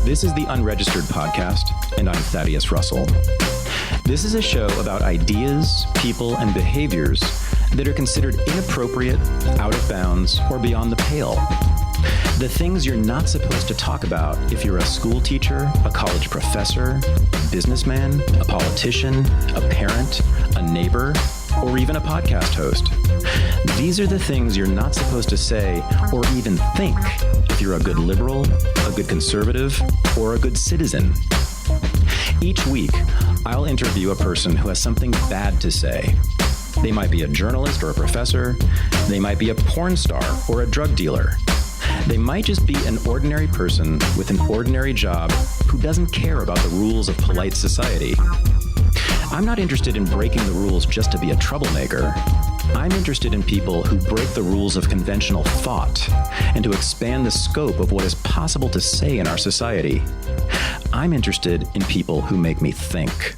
This is the Unregistered podcast, and I'm Thaddeus Russell. This is a show about ideas, people, and behaviors that are considered inappropriate, out of bounds, or beyond the pale. The things you're not supposed to talk about if you're a school teacher, a college professor, a businessman, a politician, a parent, a neighbor, or even a podcast host. These are the things you're not supposed to say or even think if you're a good liberal, a good conservative, or a good citizen. Each week, I'll interview a person who has something bad to say. They might be a journalist or a professor. They might be a porn star or a drug dealer. They might just be an ordinary person with an ordinary job who doesn't care about the rules of polite society. I'm not interested in breaking the rules just to be a troublemaker. I'm interested in people who break the rules of conventional thought and to expand the scope of what is possible to say in our society. I'm interested in people who make me think.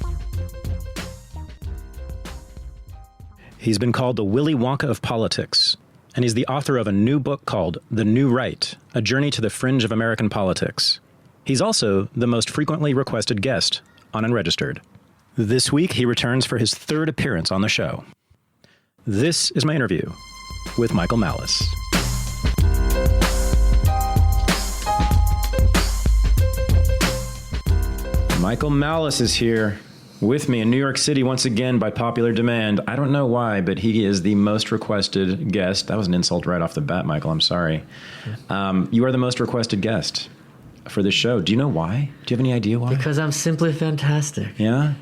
He's been called the Willy Wonka of politics, and he's the author of a new book called The New Right, A Journey to the Fringe of American Politics. He's also the most frequently requested guest on Unregistered. This week, he returns for his third appearance on the show. This is my interview with Michael Malice. Michael Malice is here with me in New York City once again by popular demand. I don't know why, but he is the most requested guest. That was an insult right off the bat, Michael. I'm sorry. You are the most requested guest for this show. Do you know why? Do you have any idea why? Because I'm simply fantastic. Yeah?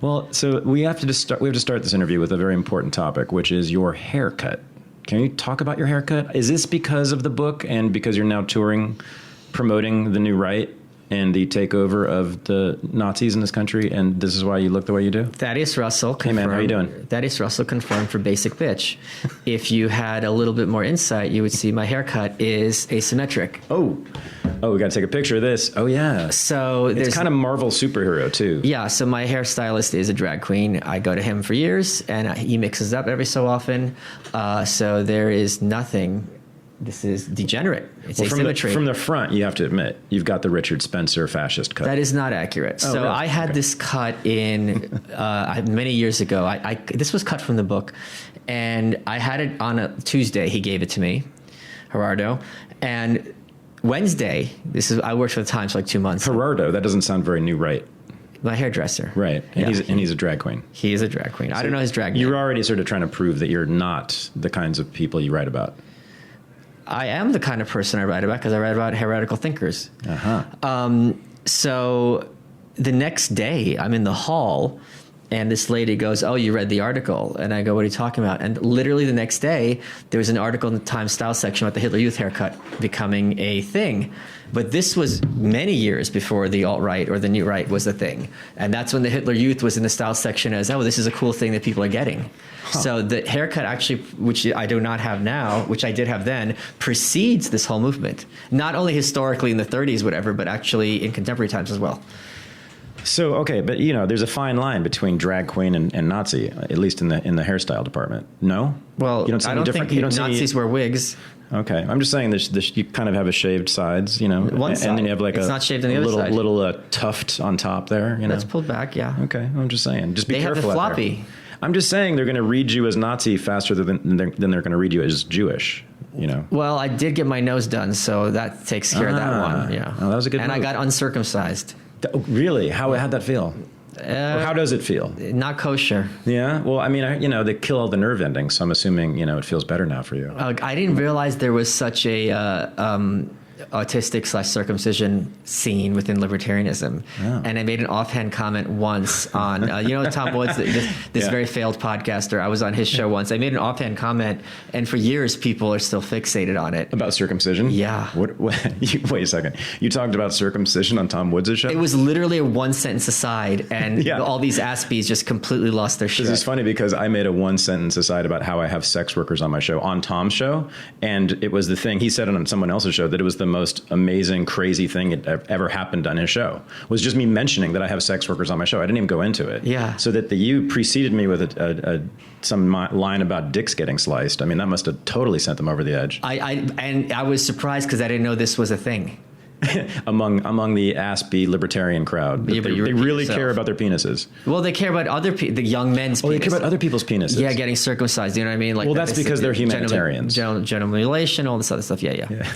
Well, so we have to start this interview with a very important topic, which is your haircut. Can you talk about your haircut? Is this because of the book and because you're now touring, promoting The New Right and the takeover of the Nazis in this country, and this is why you look the way you do? Thaddeus Russell confirmed. Hey man, how you doing? Thaddeus Russell confirmed for Basic Bitch. If you had a little bit more insight, you would see my haircut is asymmetric. Oh, we got to take a picture of this. Oh yeah. So it's kind of Marvel superhero too. Yeah. So my hairstylist is a drag queen. I go to him for years, and he mixes up every so often. So there is nothing. This is degenerate. It's asymmetry. From the front, you have to admit, you've got the Richard Spencer fascist cut. That is not accurate. Oh, so really? I had this cut in many years ago. This was cut from the book, and I had it on a Tuesday. He gave it to me, Gerardo, and Wednesday. I worked for the Times for like 2 months. Gerardo, that doesn't sound very New Right. My hairdresser. Right, and he's a drag queen. He is a drag queen. So I don't know his drag name. You're already sort of trying to prove that you're not the kinds of people you write about. I am the kind of person I write about because I write about heretical thinkers. Uh-huh. So the next day, I'm in the hall, and this lady goes, "Oh, you read the article?" And I go, "What are you talking about?" And literally the next day, there was an article in the Times Style section about the Hitler Youth haircut becoming a thing. But this was many years before the alt-right or the New Right was a thing. And that's when the Hitler Youth was in the style section as, oh, this is a cool thing that people are getting. Huh. So the haircut actually, which I do not have now, which I did have then, precedes this whole movement. Not only historically in the 30s, whatever, but actually in contemporary times as well. So, okay, but there's a fine line between drag queen and Nazi, at least in the hairstyle department. No? Well, I don't think Nazis wear wigs. Okay, I'm just saying this you kind of have a shaved sides, One side. And then you have like it's not shaved on the other side. little tuft on top there, That's pulled back, yeah. Okay, I'm just saying, just be careful. They have the floppy. I'm just saying they're going to read you as Nazi faster than they're going to read you as Jewish. Well, I did get my nose done, so that takes care of that one. Yeah, that was a good. And move. I got uncircumcised. Really? How'd that feel? How does it feel? Not kosher. Yeah. Well, I mean, they kill all the nerve endings, so I'm assuming it feels better now for you. I didn't realize there was such a autistic/circumcision scene within libertarianism. Oh. And I made an offhand comment once on, Tom Woods, this very failed podcaster. I was on his show once. I made an offhand comment, and for years people are still fixated on it. About circumcision? Yeah. What, wait a second. You talked about circumcision on Tom Woods' show? It was literally a one sentence aside, and all these Aspies just completely lost their shit. This is funny because I made a one sentence aside about how I have sex workers on my show, on Tom's show, and it was the thing, he said it on someone else's show, that it was the most amazing, crazy thing that ever happened on his show, was just me mentioning that I have sex workers on my show. I didn't even go into it. Yeah. So that you preceded me with some line about dicks getting sliced. I mean, that must have totally sent them over the edge. I was surprised because I didn't know this was a thing. among the aspie libertarian crowd. Yeah, but they you repeat really yourself. care about their penises. Well, they care about the young men's. Oh, they penises. care about other people's penises. Yeah, getting circumcised. You know what I mean? Like, well, that's because they're humanitarians. Genital mutilation, all this other stuff. Yeah.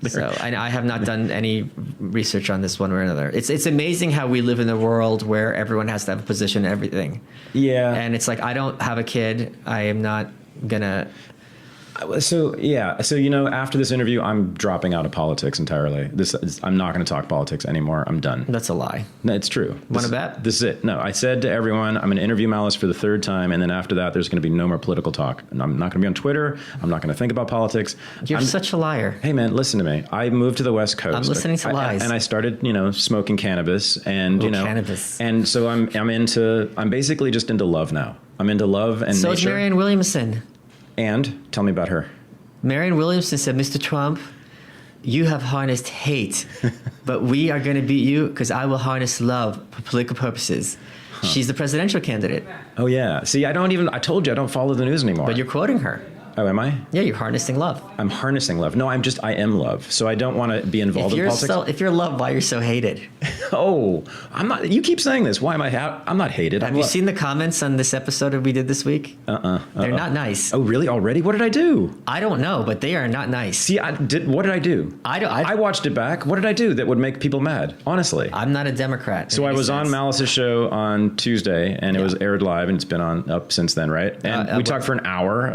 So I have not done any research on this one way or another. It's amazing how we live in a world where everyone has to have a position in everything. Yeah. And it's like, I don't have a kid. I am not gonna. So after this interview, I'm dropping out of politics entirely. I'm not going to talk politics anymore. I'm done. That's a lie. No, it's true. Want to bet? This is it. No, I said to everyone, I'm going to interview Malice for the third time, and then after that, there's going to be no more political talk. And I'm not going to be on Twitter. I'm not going to think about politics. You're such a liar. Hey man, listen to me. I moved to the West Coast. I'm listening to lies. And I started, smoking cannabis, and cannabis. And so I'm basically just into love now. I'm into love and so nature. So is Marianne Williamson. And tell me about her. Marianne Williamson said, Mr. Trump, you have harnessed hate, but we are going to beat you because I will harness love for political purposes. Huh. She's the presidential candidate. Oh, yeah. See, I told you I don't follow the news anymore. But you're quoting her. Oh, am I? Yeah, you're harnessing love. I'm harnessing love. No, I am love. So I don't want to be involved in politics. If you're love, why you're so hated? Oh, I'm not. You keep saying this. Why am I? I'm not hated. Have you seen the comments on this episode that we did this week? They're not nice. Oh, really? Already? What did I do? I don't know, but they are not nice. See, what did I do? I watched it back. What did I do that would make people mad? Honestly, I'm not a Democrat. So I was on Malice's show on Tuesday, and it was aired live, and it's been up since then, right? And we talked for an hour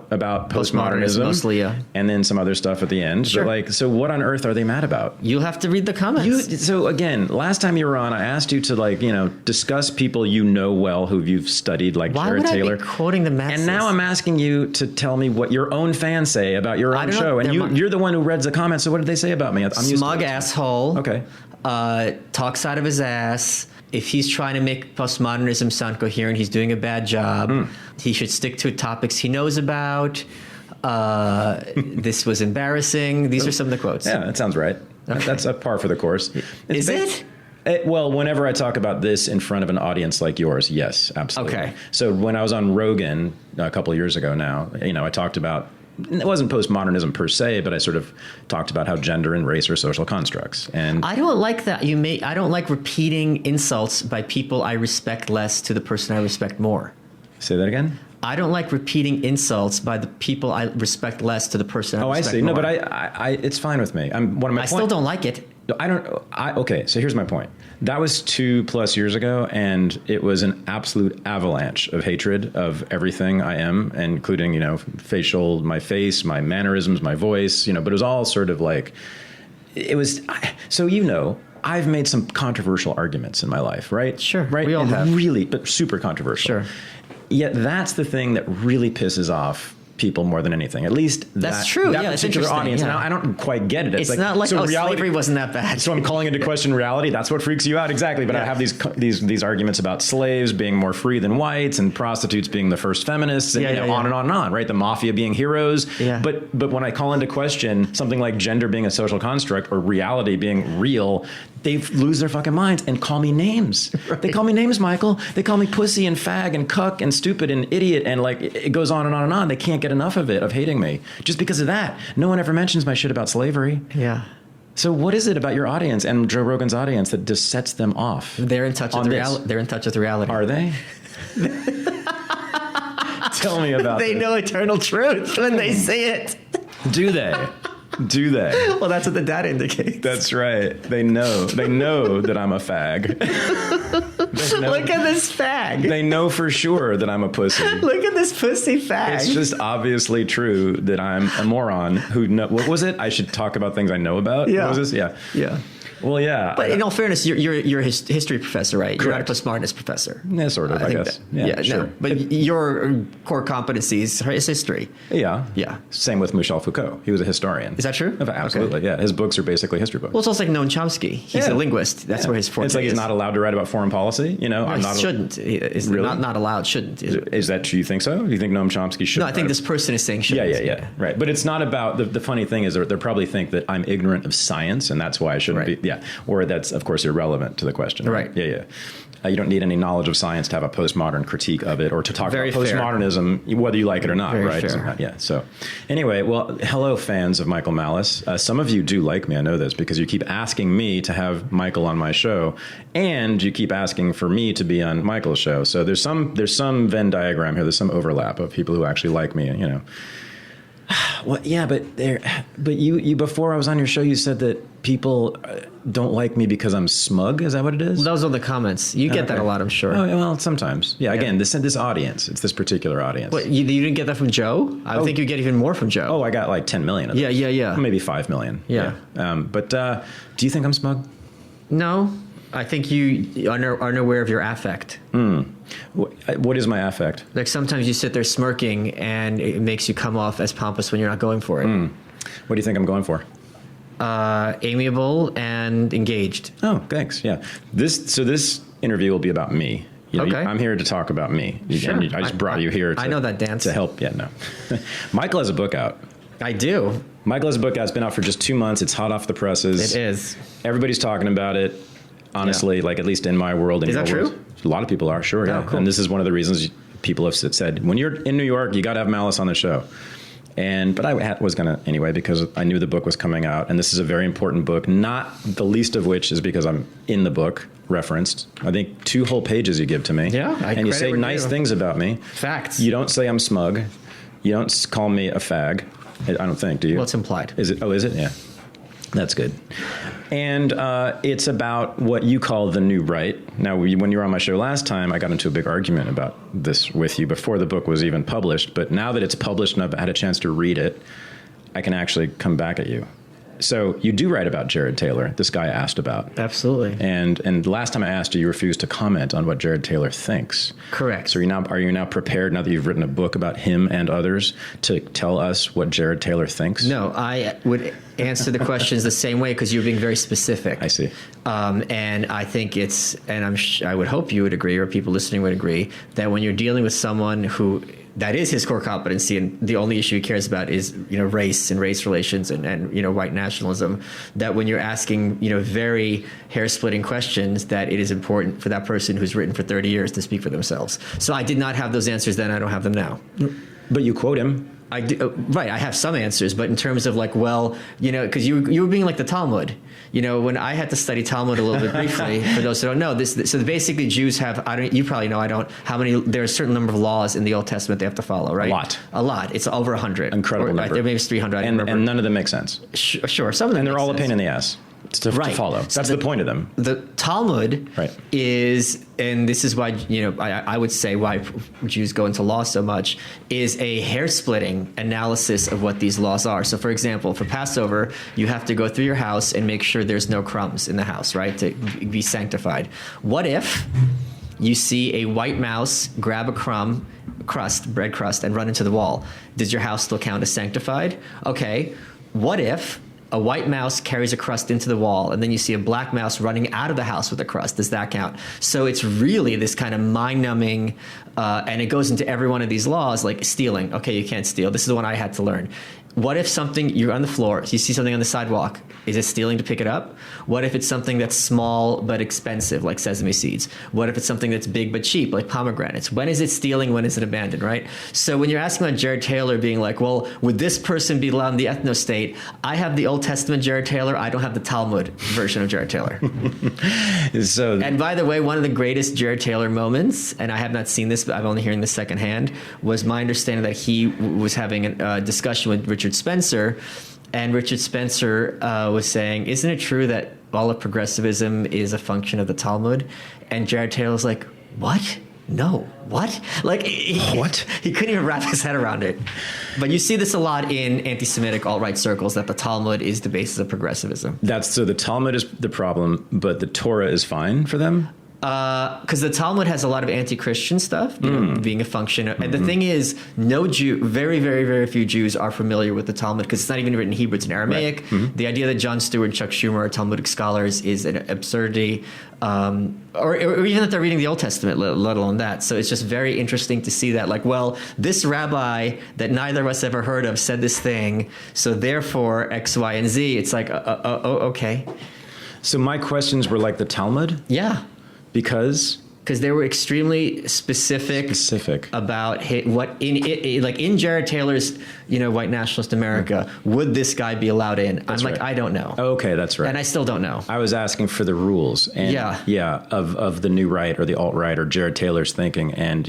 about postmodernism, mostly, and then some other stuff at the end. Sure. But so what on earth are they mad about? You'll have to read the comments. So again, last time you were on, I asked you to discuss people well who you've studied, like Jared Taylor. Why would I be quoting the masses? And now I'm asking you to tell me what your own fans say about your own show. And you're the one who reads the comments. So what did they say about me? I'm smug asshole. Okay. Talks out of his ass. If he's trying to make postmodernism sound coherent, he's doing a bad job. He should stick to topics he knows about. This was embarrassing. These are some of the quotes. Yeah, that sounds right. Okay. That's a par for the course. Is it? Well, whenever I talk about this in front of an audience like yours, yes, absolutely. Okay. So when I was on Rogan a couple of years ago now, I talked about, it wasn't postmodernism per se, but I sort of talked about how gender and race are social constructs. And I don't like that. I don't like repeating insults by people I respect less to the person I respect more. Say that again? I don't like repeating insults by the people I respect less to the person I respect more. No, but I it's fine with me. I still don't like it. Okay, so here's my point. That was 2+ years ago, and it was an absolute avalanche of hatred of everything I am, including, my face, my mannerisms, my voice, but it was all sort of like, it was, I've made some controversial arguments in my life, right? Sure, right? We all have. Really, but super controversial. Sure. Yet that's the thing that really pisses off people more than anything. At least that's true. That particular audience. Yeah. And I don't quite get it. It's not like slavery wasn't that bad. So I'm calling into question reality. That's what freaks you out, exactly. But I have these arguments about slaves being more free than whites, and prostitutes being the first feminists, and on and on and on. Right? The mafia being heroes. Yeah. But when I call into question something like gender being a social construct or reality being real, they lose their fucking minds and call me names. Right. They call me names, Michael. They call me pussy and fag and cuck and stupid and idiot, and it goes on and on and on. They can't get enough of it, of hating me, just because of that. No one ever mentions my shit about slavery. Yeah. So what is it about your audience and Joe Rogan's audience that just sets them off? They're in touch with reality. They're in touch with reality. Are they? Tell me about They know eternal truth when they see it. Do they? Do they? Well, that's what the data indicates. That's right. They know. They know that I'm a fag. Look at this fag. They know for sure that I'm a pussy. Look at this pussy fag. It's just obviously true that I'm a moron who what was it? I should talk about things I know about? Yeah. What was this? Yeah. Yeah. Well, yeah. But in all fairness, you're a history professor, right? Correct. You're not a postmodernist professor. Yeah, sort of, I guess. Sure. No, but your core competency is history. Yeah. Yeah. Same with Michel Foucault. He was a historian. Is that true? Absolutely, okay. Yeah. His books are basically history books. Well, it's also like Noam Chomsky. He's a linguist. That's where his forte is. It's like he's not allowed to write about foreign policy? he? You know, No, I'm he not shouldn't. It's Really? not allowed. Shouldn't. Is that true? You think so? Do you think Noam Chomsky should? No, I think this person is saying shouldn't. Yeah. Right. But it's not about the funny thing is they probably think that I'm ignorant of science and that's why I shouldn't Right. be. Yeah. Or that's of course irrelevant to the question. Right. Yeah. You don't need any knowledge of science to have a postmodern critique of it or to talk Very about postmodernism, whether you like it or not, Very right? fair. Yeah. So anyway, well, hello, fans of Michael Malice. Some of you do like me. I know this because you keep asking me to have Michael on my show and you keep asking for me to be on Michael's show. So there's some Venn diagram here. There's some overlap of people who actually like me, you know. Well, yeah, but you before I was on your show, you said that people don't like me because I'm smug. Is that what it is? Those are the comments. You get that a lot, I'm sure. Oh, well, sometimes. Yeah. Again, this audience. It's this particular audience. What, you didn't get that from Joe? I think you get even more from Joe. Oh, I got like 10 million of Yeah, those. yeah. Maybe 5 million. Yeah. But do you think I'm smug? No, I think you are unaware of your affect. What is my affect? Like sometimes you sit there smirking and it makes you come off as pompous when you're not going for it. What do you think I'm going for? Amiable and engaged. Oh, thanks. Yeah. This interview will be about me. You know, Okay. I'm here to talk about me. Sure. I just brought you here. I know that dance. To help. Yeah, no. Michael has a book out. I do. Michael has a book out. It's been out for just 2 months. It's hot off the presses. It is. Everybody's talking about it. Honestly, like at least in my world. In Is your that true? world. A lot of people are, sure. Yeah. cool. And this is one of the reasons people have said, when you're in New York, you got to have Malice on the show. But I was going to anyway, because I knew the book was coming out. And this is a very important book, not the least of which is because I'm in the book referenced. I think 2 whole pages you give to me. Yeah. And you say nice things about me. Facts. You don't say I'm smug. You don't call me a fag. I don't think, do you? Well, it's implied. Is it? Oh, is it? Yeah. That's good. And it's about what you call the new right. Now, when you were on my show last time, I got into a big argument about this with you before the book was even published. But now that it's published and I've had a chance to read it, I can actually come back at you. So you do write about Jared Taylor, this guy I asked about. Absolutely. And last time I asked you, you refused to comment on what Jared Taylor thinks. Correct. So are you now prepared, now that you've written a book about him and others, to tell us what Jared Taylor thinks? No, I would answer the questions the same way because you're being very specific. I see. And I think I would hope you would agree, or people listening would agree, that when you're dealing with someone who that is his core competency, and the only issue he cares about is race and race relations and white nationalism, that when you're asking very hair splitting questions, that it is important for that person who's written for 30 years to speak for themselves. So I did not have those answers then. I don't have them now. But you quote him. I do, right. I have some answers, but in terms of because you were being like the Talmud. When I had to study Talmud a little bit briefly, for those who don't know, so basically Jews have, you probably know, there's a certain number of laws in the Old Testament they have to follow, right? A lot. It's over 100. Incredible number. Maybe it's 300. And none of them make sense. Sure. Some of them And they're all a pain in the ass to follow. That's the point of them. The Talmud right. is, and this is why, I would say why Jews go into law so much, is a hair-splitting analysis of what these laws are. So, for example, for Passover, you have to go through your house and make sure there's no crumbs in the house, right, to be sanctified. What if you see a white mouse grab a bread crust, and run into the wall? Does your house still count as sanctified? Okay. What if a white mouse carries a crust into the wall, and then you see a black mouse running out of the house with a crust? Does that count? So it's really this kind of mind-numbing, and it goes into every one of these laws, like stealing. Okay, you can't steal. This is the one I had to learn. What if you're on the floor, you see something on the sidewalk? Is it stealing to pick it up? What if it's something that's small but expensive, like sesame seeds? What if it's something that's big but cheap, like pomegranates? When is it stealing? When is it abandoned, right? So when you're asking about Jared Taylor being like, well, would this person be allowed in the ethno-state? I have the Old Testament Jared Taylor. I don't have the Talmud version of Jared Taylor. And by the way, one of the greatest Jared Taylor moments, and I have not seen this, but I'm only hearing this secondhand, was my understanding that he was having a discussion with Richard Spencer, and Richard Spencer was saying, isn't it true that all of progressivism is a function of the Talmud? And Jared Taylor was like, what? No, what? What? He couldn't even wrap his head around it. But you see this a lot in anti-Semitic alt-right circles, that the Talmud is the basis of progressivism. So the Talmud is the problem, but the Torah is fine for them? Because the Talmud has a lot of anti-Christian stuff, you know, being a function of, and the thing is, no Jew, very, very, very few Jews are familiar with the Talmud because it's not even written in Hebrew, it's in Aramaic. Right. The idea that Jon Stewart and Chuck Schumer are Talmudic scholars is an absurdity, or even that they're reading the Old Testament, let alone that. So it's just very interesting to see that, like, well, this rabbi that neither of us ever heard of said this thing, so therefore X, Y, and Z. It's like, okay. So my questions were like the Talmud? Yeah. Because they were extremely specific about what in Jared Taylor's, you know, white nationalist America, would this guy be allowed in? That's I'm like, right. I don't know. Okay, that's right. And I still don't know. I was asking for the rules. And of the new right or the alt-right or Jared Taylor's thinking. And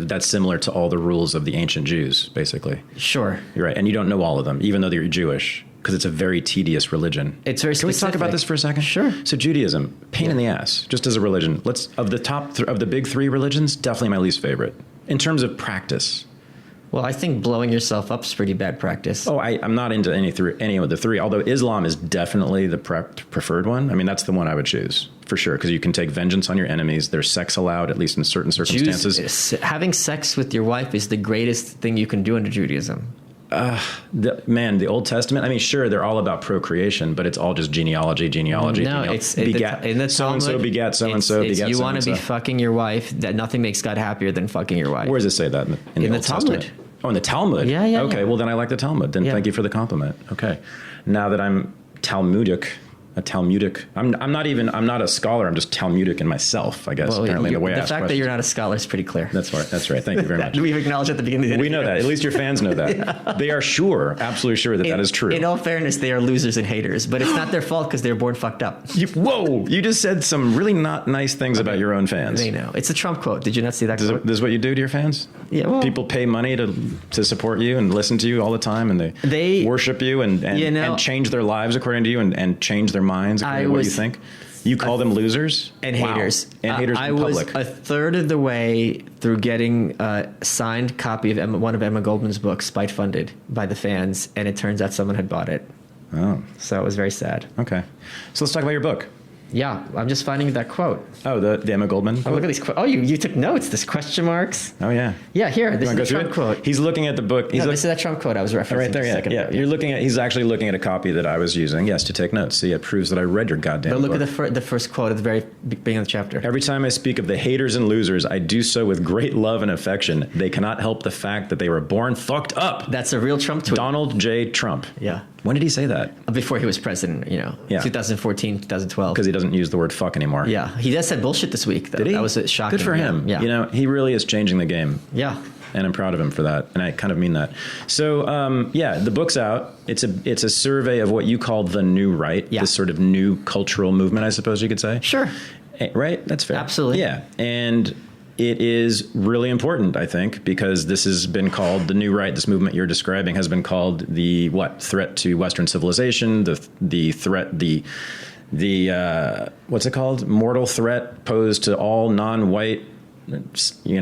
that's similar to all the rules of the ancient Jews, basically. Sure. You're right. And you don't know all of them, even though you're Jewish. Because it's a very tedious religion. It's very specific. Can we talk about this for a second? Sure. So Judaism, pain in the ass, just as a religion. Of the big three religions, definitely my least favorite in terms of practice. Well, I think blowing yourself up is pretty bad practice. Oh, I'm not into any of the three. Although Islam is definitely the preferred one. I mean, that's the one I would choose for sure because you can take vengeance on your enemies. There's sex allowed, at least in certain circumstances. Having sex with your wife is the greatest thing you can do under Judaism. The Old Testament, I mean, sure, they're all about procreation, but it's all just genealogy. No, it's begat, in the Talmud, so-and-so begat so-and-so begat you so-and-so. want to be fucking your wife, that nothing makes God happier than fucking your wife. Where does it say that in the Old Talmud? Testament? Oh, in the Talmud? Yeah. Okay, well, then I like the Talmud. Then thank you for the compliment. Okay. Now that I'm Talmudic, I'm not a scholar. I'm just Talmudic in myself, I guess. Well, apparently, the way I ask the fact questions. that you're not a scholar is pretty clear. That's right. Thank you very much. We've acknowledged at the beginning of the interview. We know that. At least your fans know that. Yeah. They are absolutely sure that is true. In all fairness, they are losers and haters, but it's not their fault because they're born fucked up. You just said some really not nice things about your own fans. They know. It's a Trump quote. Did you not see that quote? This is what you do to your fans? Yeah. Well, people pay money to support you and listen to you all the time, and they worship you and change their lives according to you and change their minds according to what you think. You call them losers? And haters. And haters in public. I was a third of the way through getting a signed copy of one of Emma Goldman's books, Spite Funded, by the fans, and it turns out someone had bought it. Oh. So it was very sad. Okay. So let's talk about your book. Yeah, I'm just finding that quote. Oh, the Emma Goldman? Oh, look at these quotes. Oh, you took notes. This question marks. Oh, yeah. Yeah, here. This is the Trump quote. He's looking at the book. This is that Trumk quote I was referencing. Right there, yeah. He's actually looking at a copy that I was using, yes, to take notes. See, it proves that I read your goddamn book. But look at the first quote at the very beginning of the chapter. Every time I speak of the haters and losers, I do so with great love and affection. They cannot help the fact that they were born fucked up. That's a real Trump tweet. Donald J. Trump. Yeah. When did he say that? Before he was president, 2014, 2012. Because he doesn't use the word fuck anymore. Yeah. He just said bullshit this week, though. Did he? That was shocking. Good for him. Yeah. He really is changing the game. Yeah. And I'm proud of him for that. And I kind of mean that. So, the book's out. It's a survey of what you call the new right. Yeah. This sort of new cultural movement, I suppose you could say. Sure. Right? That's fair. Absolutely. Yeah. And it is really important, I think, because this has been called the new right. This movement you're describing has been called the threat to Western civilization, the threat, the what's it called? Mortal threat posed to all non-white, if you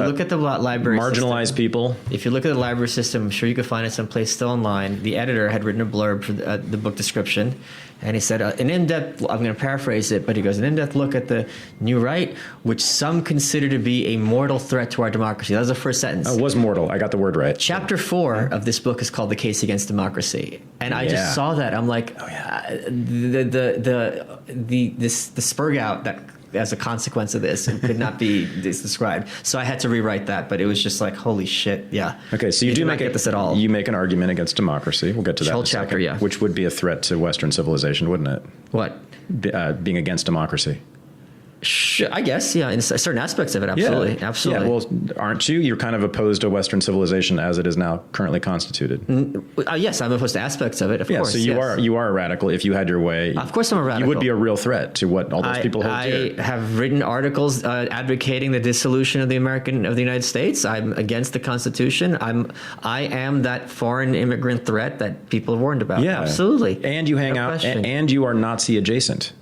look at the library marginalized system, people. If you look at the library system, I'm sure you could find it someplace still online. The editor had written a blurb for the book description, and he said, an in-depth, I'm going to paraphrase it, but he goes, an in-depth look at the new right, which some consider to be a mortal threat to our democracy. That was the first sentence. Oh, it was mortal. I got the word right. Chapter 4 of this book is called The Case Against Democracy. And I just saw that. I'm like, the spurg out that as a consequence of this could not be described. So I had to rewrite that, but it was just like, holy shit, yeah. Okay, so you do not get this at all. You make an argument against democracy. We'll get to that whole in a chapter, second, yeah. Which would be a threat to Western civilization, wouldn't it? What? Being against democracy. I guess, yeah, in certain aspects of it, absolutely, yeah. absolutely. Yeah, well, aren't you? You're kind of opposed to Western civilization as it is now currently constituted. Yes, I'm opposed to aspects of it, of course. So you are a radical. If you had your way, of course I'm a radical. You would be a real threat to what all those people hold dear. I have written articles advocating the dissolution of the United States. I'm against the Constitution. I am that foreign immigrant threat that people have warned about. Yeah, absolutely. And you hang out, and you are Nazi adjacent.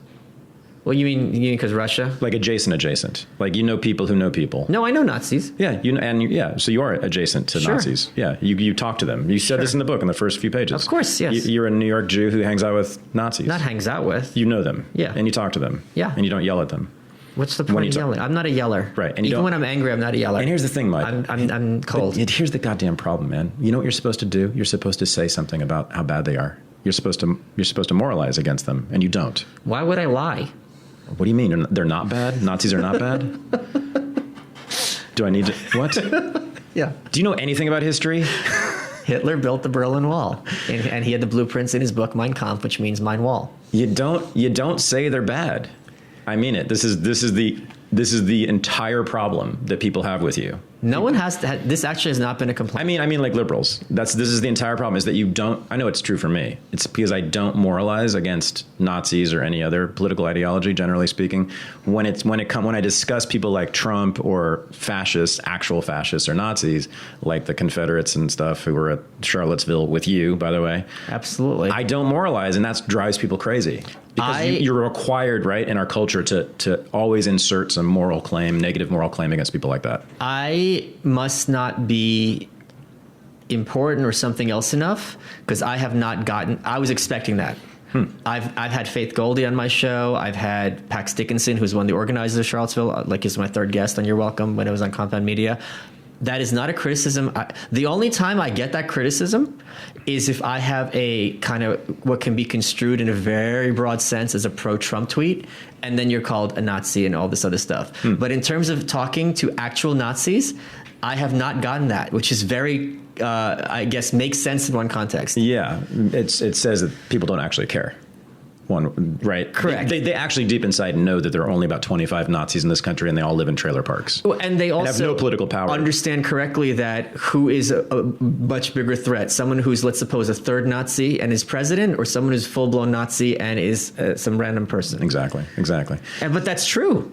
Well, you mean because Russia? Like adjacent. Like people who know people. No, I know Nazis. Yeah, so you are adjacent to Nazis. Yeah, you talk to them. You said this in the book in the first few pages. Of course, yes. You're a New York Jew who hangs out with Nazis. Not hangs out with. You know them. Yeah. And you talk to them. Yeah. And you don't yell at them. What's the point of yelling? I'm not a yeller. Right. And even when I'm angry, I'm not a yeller. And here's the thing, Mike. I'm cold. Here's the goddamn problem, man. You know what you're supposed to do? You're supposed to say something about how bad they are. You're supposed to moralize against them, and you don't. Why would I lie? What do you mean? They're not bad? Nazis are not bad? Do I need to... What? Yeah. Do you know anything about history? Hitler built the Berlin Wall, and he had the blueprints in his book Mein Kampf, which means mine wall. You don't say they're bad. I mean it. This is the entire problem that people have with you. No one has to. This actually has not been a complaint. I mean, like liberals. This is the entire problem. Is that you don't. I know it's true for me. It's because I don't moralize against Nazis or any other political ideology. Generally speaking, when I discuss people like Trump or fascists, actual fascists or Nazis, like the Confederates and stuff who were at Charlottesville with you, by the way. Absolutely. I don't moralize, and that drives people crazy. Because you're required, right, in our culture to always insert some negative moral claim against people like that. I must not be important or something else enough, because I have not gotten. I was expecting that. I've had Faith Goldie on my show. I've had Pax Dickinson, who's one of the organizers of Charlottesville, like he's my third guest on You're Welcome when it was on Compound Media. That is not a criticism. The only time I get that criticism is if I have a kind of what can be construed in a very broad sense as a pro-Trump tweet, and then you're called a Nazi and all this other stuff. But in terms of talking to actual Nazis, I have not gotten that, which is very, I guess, makes sense in one context. Yeah, it says that people don't actually care. One, right? Correct. They actually deep inside know that there are only about 25 Nazis in this country, and they all live in trailer parks. And they also have no political power. Understand correctly that who is a much bigger threat? Someone who's, let's suppose, a third Nazi and is president, or someone who's full-blown Nazi and is some random person? Exactly. But that's true.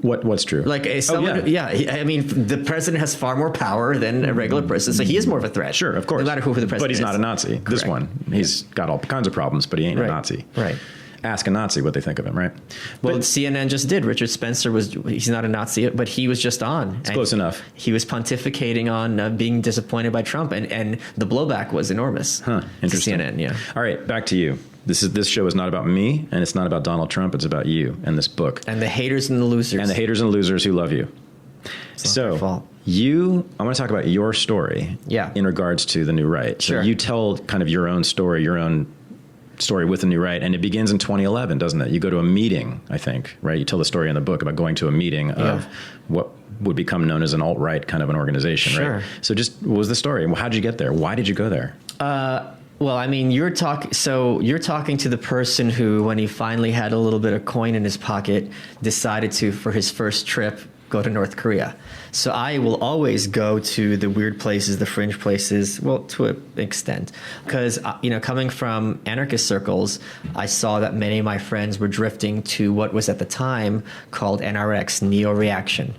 What's true? Like someone, I mean, the president has far more power than a regular person, so he is more of a threat. Sure, of course. No matter who the president is. But he's not a Nazi. Correct. This one, he's got all kinds of problems, but he ain't a Nazi. Right. Ask a Nazi what they think of him, right? Well, CNN just did. Richard Spencer he's not a Nazi, but he was just on. It's close enough. He was pontificating on being disappointed by Trump, and the blowback was enormous. Interesting. CNN, yeah. All right, back to you. This show is not about me, and it's not about Donald Trump. It's about you and this book. And the haters and the losers. And the haters and losers who love you. So I want to talk about your story in regards to the New Right. Sure. So you tell kind of your own story with the New Right, and it begins in 2011, doesn't it? You go to a meeting, I think, right? You tell the story in the book about going to a meeting of what would become known as an alt-right kind of an organization, right? So what was the story? How did you get there? Why did you go there? Well, I mean, you're talking to the person who, when he finally had a little bit of coin in his pocket, decided to, for his first trip, go to North Korea. So I will always go to the weird places, the fringe places, well, to an extent. Because, coming from anarchist circles, I saw that many of my friends were drifting to what was at the time called NRX, neo-reaction.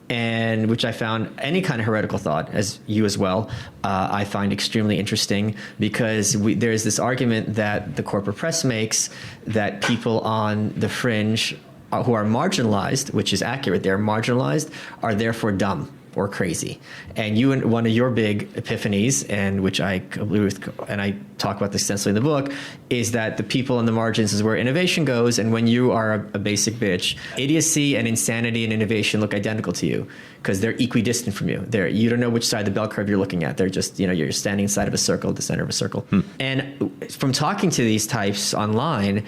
And which I found any kind of heretical thought, as you as well, I find extremely interesting, because there's this argument that the corporate press makes that people on the fringe who are marginalized, which is accurate, they're marginalized, are therefore dumb or crazy. And one of your big epiphanies, and which I agree with, and I talk about this extensively in the book, is that the people on the margins is where innovation goes, and when you are a basic bitch, idiocy and insanity and innovation look identical to you, because they're equidistant from you. You don't know which side of the bell curve you're looking at. They're just, you're standing inside of a circle, the center of a circle. And from talking to these types online,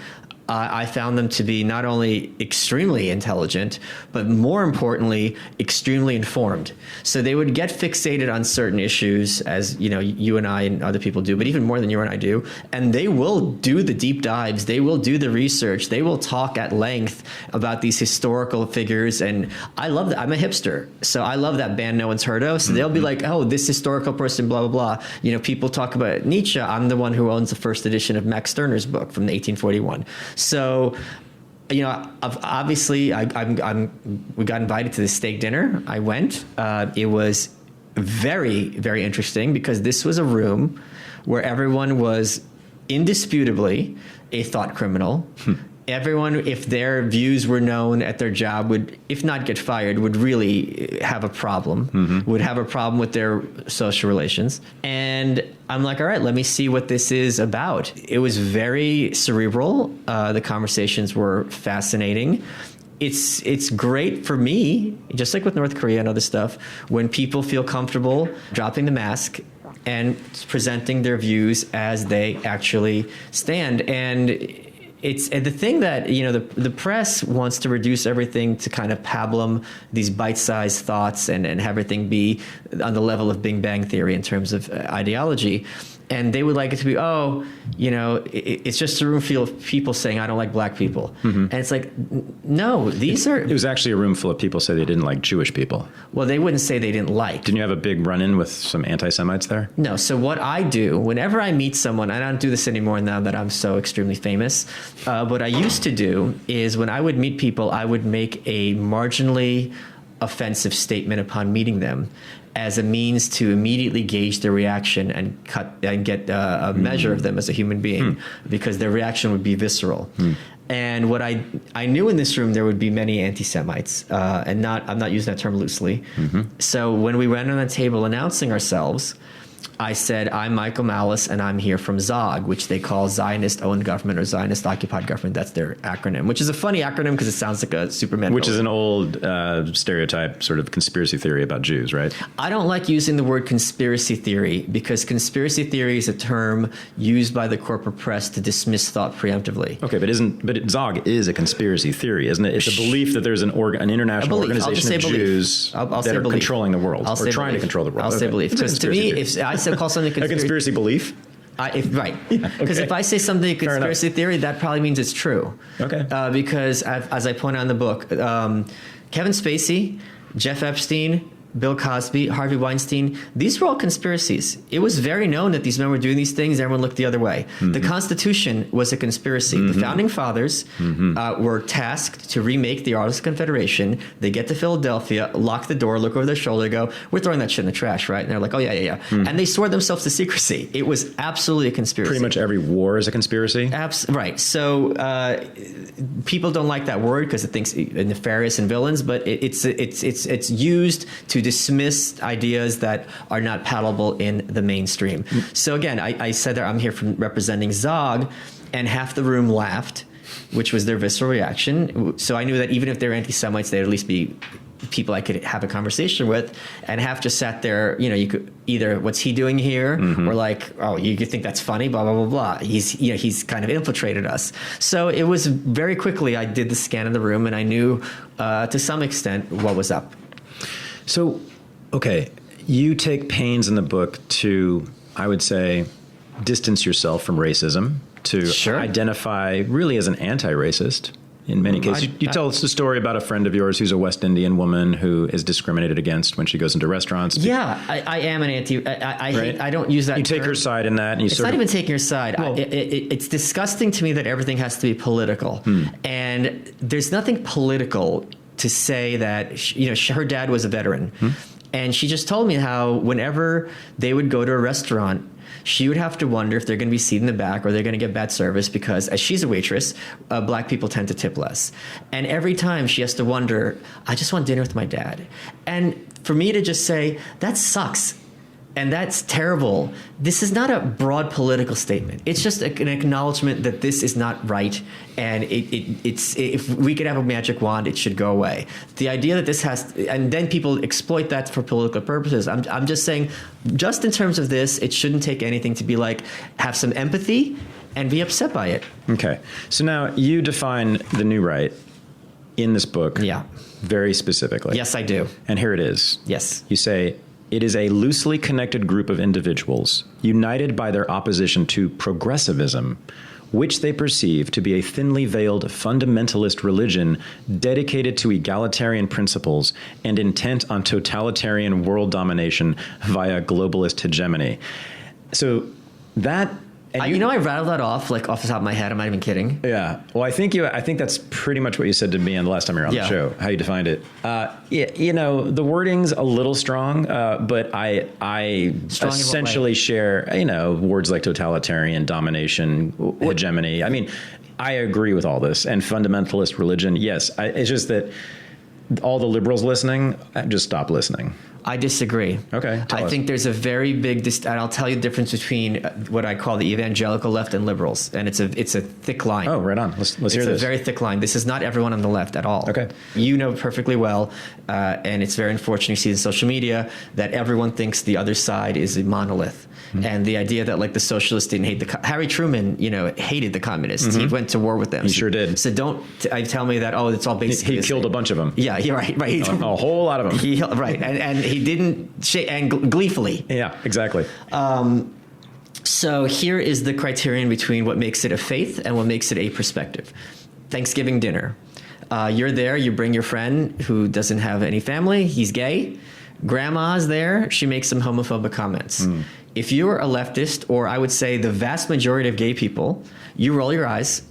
I found them to be not only extremely intelligent, but more importantly, extremely informed. So they would get fixated on certain issues, as you and I and other people do, but even more than you and I do. And they will do the deep dives. They will do the research. They will talk at length about these historical figures. And I love that. I'm a hipster, so I love that band no one's heard of. So they'll be like, oh, this historical person, blah, blah, blah. People talk about Nietzsche. I'm the one who owns the first edition of Max Stirner's book from 1841. So, obviously, we got invited to the steak dinner. I went. It was very, very interesting, because this was a room where everyone was indisputably a thought criminal. Everyone, if their views were known at their job, would, if not get fired, would really have a problem, would have a problem with their social relations. And I'm like, all right, let me see what this is about. It was very cerebral. The conversations were fascinating. it's great for me, just like with North Korea and other stuff, when people feel comfortable dropping the mask and presenting their views as they actually stand. And it's the thing that, the press wants to reduce everything to kind of pablum, these bite-sized thoughts, and have everything be on the level of Big Bang Theory in terms of ideology. And they would like it to be, it's just a room full of people saying, I don't like black people. Mm-hmm. And it's like, no, these are... It was actually a room full of people say they didn't like Jewish people. Well, they wouldn't say they didn't like. Didn't you have a big run-in with some anti-Semites there? No. So what I do, whenever I meet someone, I don't do this anymore now that I'm so extremely famous, what I used to do is when I would meet people, I would make a marginally offensive statement upon meeting them, as a means to immediately gauge their reaction and get a measure of them as a human being, because their reaction would be visceral. And what I knew in this room, there would be many anti-Semites, and I'm not using that term loosely. Mm-hmm. So when we went on the table announcing ourselves, I said, I'm Michael Malice, and I'm here from ZOG, which they call Zionist-Owned Government or Zionist-Occupied Government. That's their acronym, which is a funny acronym because it sounds like a Superman. Which is an old stereotype sort of conspiracy theory about Jews, right? I don't like using the word conspiracy theory because conspiracy theory is a term used by the corporate press to dismiss thought preemptively. Okay, but ZOG is a conspiracy theory, isn't it? It's a belief that there's an international organization of Jews that are controlling the world or trying to control the world. I'll say belief. Because to me, if I call something a conspiracy belief? Right. Because if I say something a conspiracy theory, that probably means it's true. Okay. Because as I point out in the book, Kevin Spacey, Jeff Epstein, Bill Cosby, Harvey Weinstein, these were all conspiracies. It was very known that these men were doing these things. Everyone looked the other way. Mm-hmm. The Constitution was a conspiracy. Mm-hmm. The founding fathers were tasked to remake the Articles of Confederation. They get to Philadelphia, lock the door, look over their shoulder, go, we're throwing that shit in the trash, right? And they're like, oh, yeah. Mm-hmm. And they swore themselves to secrecy. It was absolutely a conspiracy. Pretty much every war is a conspiracy? Right. So people don't like that word because it thinks nefarious and villains, but it's used to dismiss ideas that are not palatable in the mainstream. So again, I said that I'm here from representing ZOG, and half the room laughed, which was their visceral reaction. So I knew that even if they're anti-Semites, they'd at least be people I could have a conversation with, and half just sat there. You could either, what's he doing here, or like, oh, you think that's funny, blah blah blah blah. He's kind of infiltrated us. So it was very quickly I did the scan of the room, and I knew to some extent what was up. So, okay, you take pains in the book to, I would say, distance yourself from racism, to identify really as an anti-racist in many cases. You tell us a story about a friend of yours who's a West Indian woman who is discriminated against when she goes into restaurants. Yeah, I am an anti. I don't use that. You take her side in that, and it's not even taking her side. Well, it's disgusting to me that everything has to be political, and there's nothing political to say that her dad was a veteran, and she just told me how whenever they would go to a restaurant, she would have to wonder if they're going to be seated in the back or they're going to get bad service because, as she's a waitress, black people tend to tip less. And every time she has to wonder, I just want dinner with my dad. And for me to just say, that sucks and that's terrible, this is not a broad political statement. It's just an acknowledgement that this is not right, and it's if we could have a magic wand, it should go away. The idea that this and then people exploit that for political purposes. I'm just saying, just in terms of this, it shouldn't take anything to be like, have some empathy and be upset by it. Okay. So now you define the new right in this book very specifically. Yes, I do. And here it is. Yes. You say, it is a loosely connected group of individuals united by their opposition to progressivism, which they perceive to be a thinly veiled fundamentalist religion dedicated to egalitarian principles and intent on totalitarian world domination via globalist hegemony. So that... I rattled that off like off the top of my head. I'm not even kidding. Yeah. Well, I think that's pretty much what you said to me on the last time you were on the show, how you defined it. The wording's a little strong, but I essentially share, words like totalitarian, domination, hegemony. I mean, I agree with all this. And fundamentalist religion, yes. It's just that all the liberals listening, just stop listening. I disagree. Okay, tell I us. think there's a very big, and I'll tell you the difference between what I call the evangelical left and liberals, and it's a thick line. Oh, right on. Let's hear It's this. a very thick line. This is not everyone on the left at all. Okay. You know perfectly well, and it's very unfortunate you see in social media that everyone thinks the other side is a monolith. Mm-hmm. And the idea that like the socialists didn't hate Harry Truman, hated the communists. Mm-hmm. He went to war with them. He sure did. So don't tell me that, it's all basically He killed a bunch of them. Yeah, you're right. A whole lot of them. Right. And he didn't and gleefully. Yeah, exactly. So here is the criterion between what makes it a faith and what makes it a perspective. Thanksgiving dinner. You're there, you bring your friend who doesn't have any family, he's gay. Grandma's there, she makes some homophobic comments. If you're a leftist, or I would say the vast majority of gay people, you roll your eyes,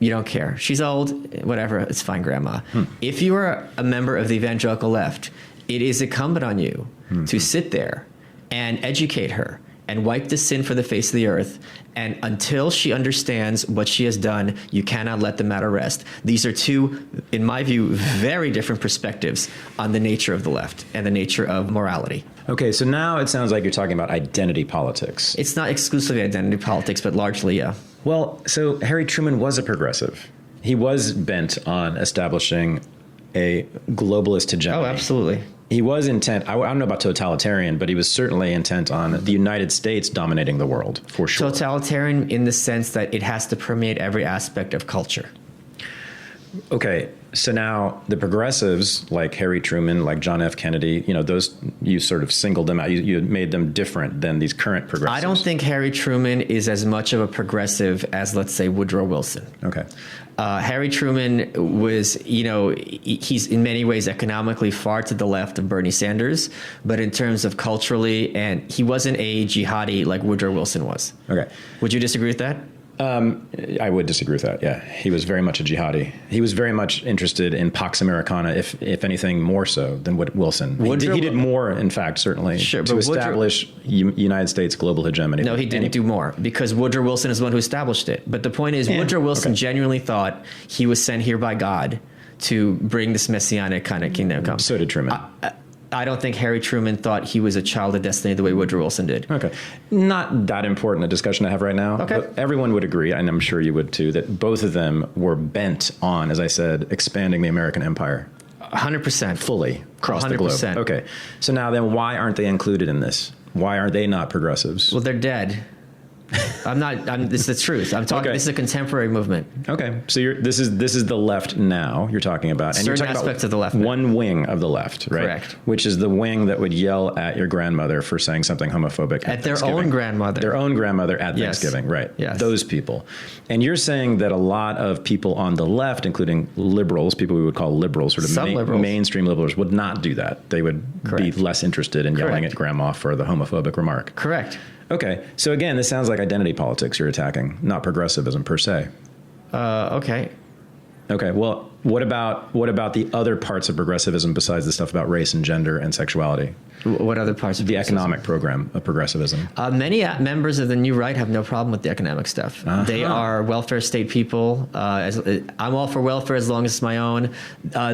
you don't care. She's old, whatever, it's fine, grandma. If you are a member of the evangelical left, it is incumbent on you to sit there and educate her and wipe the sin from the face of the earth. And until she understands what she has done, you cannot let the matter rest. These are two, in my view, very different perspectives on the nature of the left and the nature of morality. Okay, so now it sounds like you're talking about identity politics. It's not exclusively identity politics, but largely, yeah. Well, so Harry Truman was a progressive. He was bent on establishing a globalist hegemony. Oh, absolutely. He was intent, I don't know about totalitarian, but he was certainly intent on the United States dominating the world, for sure. Totalitarian in the sense that it has to permeate every aspect of culture. Okay, so now the progressives, like Harry Truman, like John F. Kennedy, those, you sort of singled them out. You made them different than these current progressives. I don't think Harry Truman is as much of a progressive as, let's say, Woodrow Wilson. Okay. Harry Truman was, he's in many ways economically far to the left of Bernie Sanders, but in terms of culturally, and he wasn't a jihadi like Woodrow Wilson was. Okay. Would you disagree with that? I would disagree with that. Yeah, he was very much a jihadi. He was very much interested in Pax Americana, if anything, more so than what Wilson. He did more, in fact, certainly, to establish United States global hegemony. No, he didn't do more because Woodrow Wilson is the one who established it. But the point is, Woodrow Wilson genuinely thought he was sent here by God to bring this messianic kind of kingdom come. So did Truman. I don't think Harry Truman thought he was a child of destiny the way Woodrow Wilson did. Okay. Not that important a discussion to have right now. Okay. But everyone would agree, and I'm sure you would too, that both of them were bent on, as I said, expanding the American empire. 100%. Fully across 100%. the globe. Okay. So now then, why aren't they included in this? Why are they not progressives? Well, they're dead. This is the truth. I'm talking. Okay. This is a contemporary movement. Okay, so this is the left now you're talking about, and Certain you're talking aspects about of the left. one wing of the left, right? Correct. Which is the wing that would yell at your grandmother for saying something homophobic At their Thanksgiving. own grandmother. Their own grandmother at Yes. Thanksgiving, right? Yes. Those people, and you're saying that a lot of people on the left, including liberals, people we would call liberals, sort of Some liberals. mainstream liberals, would not do that. They would be Correct. less interested in yelling Correct. at grandma for the homophobic remark. Correct. Okay, so again, this sounds like identity politics you're attacking, not progressivism per se. Okay. Okay, well, what about the other parts of progressivism besides the stuff about race and gender and sexuality? What other parts of The progressivism? economic program of progressivism. Many members of the New Right have no problem with the economic stuff. They are welfare state people. I'm all for welfare as long as it's my own.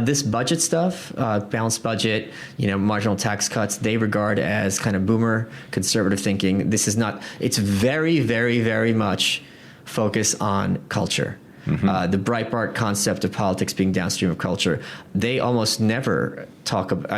This budget stuff, balanced budget, marginal tax cuts, they regard as kind of boomer conservative thinking. This is not. It's very, very, very much focused on culture. The Breitbart concept of politics being downstream of culture, they almost never talk about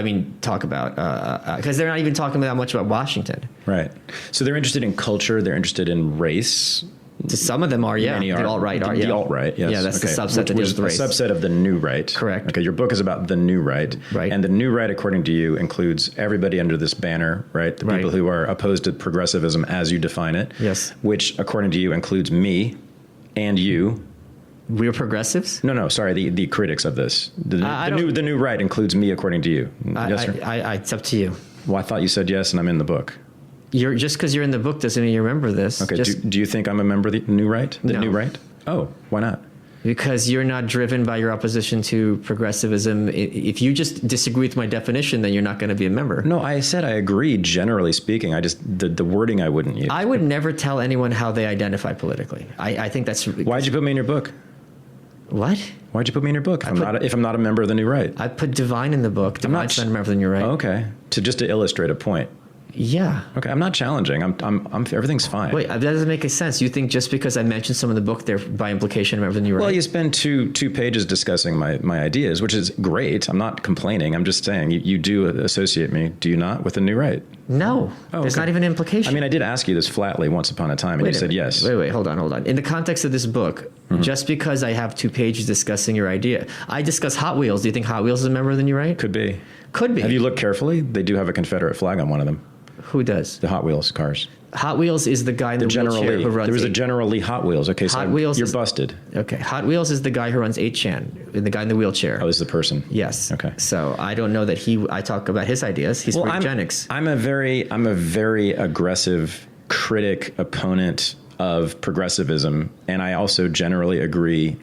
because they're not even talking that much about Washington. Right. So they're interested in culture. They're interested in race. To some of them are, yeah. Many The alt-right are, yeah. The alt-right, yes. Yeah, that's the subset that Which deals is with race. a subset of the new right. Correct. Okay, your book is about the new right. Right. And the new right, according to you, includes everybody under this banner, right? The people who are opposed to progressivism as you define it. Yes. Which, according to you, includes me and you. We're progressives? No, sorry, the critics of this. The new right includes me, according to you. Yes, sir? It's up to you. Well, I thought you said yes, and I'm in the book. Just because you're in the book doesn't mean you remember this. Okay, do you think I'm a member of the new right? The No. new right? Oh, why not? Because you're not driven by your opposition to progressivism. If you just disagree with my definition, then you're not going to be a member. No, I said I agree, generally speaking. I just, the wording I wouldn't use. I would never tell anyone how they identify politically. I think that's... Why'd you put me in your book? What? Why'd you put me in your book if I'm not a member of the New Right? I put divine in the book. Divine's not a member of the New Right. Oh, okay. To illustrate a point. Yeah. Okay, I'm not challenging. I'm everything's fine. Wait, that doesn't make any sense. You think just because I mentioned some in the book, they're by implication a member of the New Right? Well, you spend two pages discussing my ideas, which is great. I'm not complaining. I'm just saying you do associate me, do you not, with the New Right? No. There's not even an implication. I mean, I did ask you this flatly once upon a time, and you said yes. Wait, hold on. In the context of this book, just because I have 2 pages discussing your idea, I discuss Hot Wheels. Do you think Hot Wheels is a member of the New Right? Could be. Could be. Have you looked carefully? They do have a Confederate flag on one of them. Who does? The Hot Wheels cars. Hot Wheels is the guy in the wheelchair who runs. There was a General Lee Hot Wheels. Okay, so you're busted. Okay, Hot Wheels is the guy who runs 8chan, the guy in the wheelchair. Oh, this is the person. Yes. Okay. So I don't know that I talk about his ideas. He's eugenics. I'm a very aggressive critic, opponent of progressivism, and I also generally agree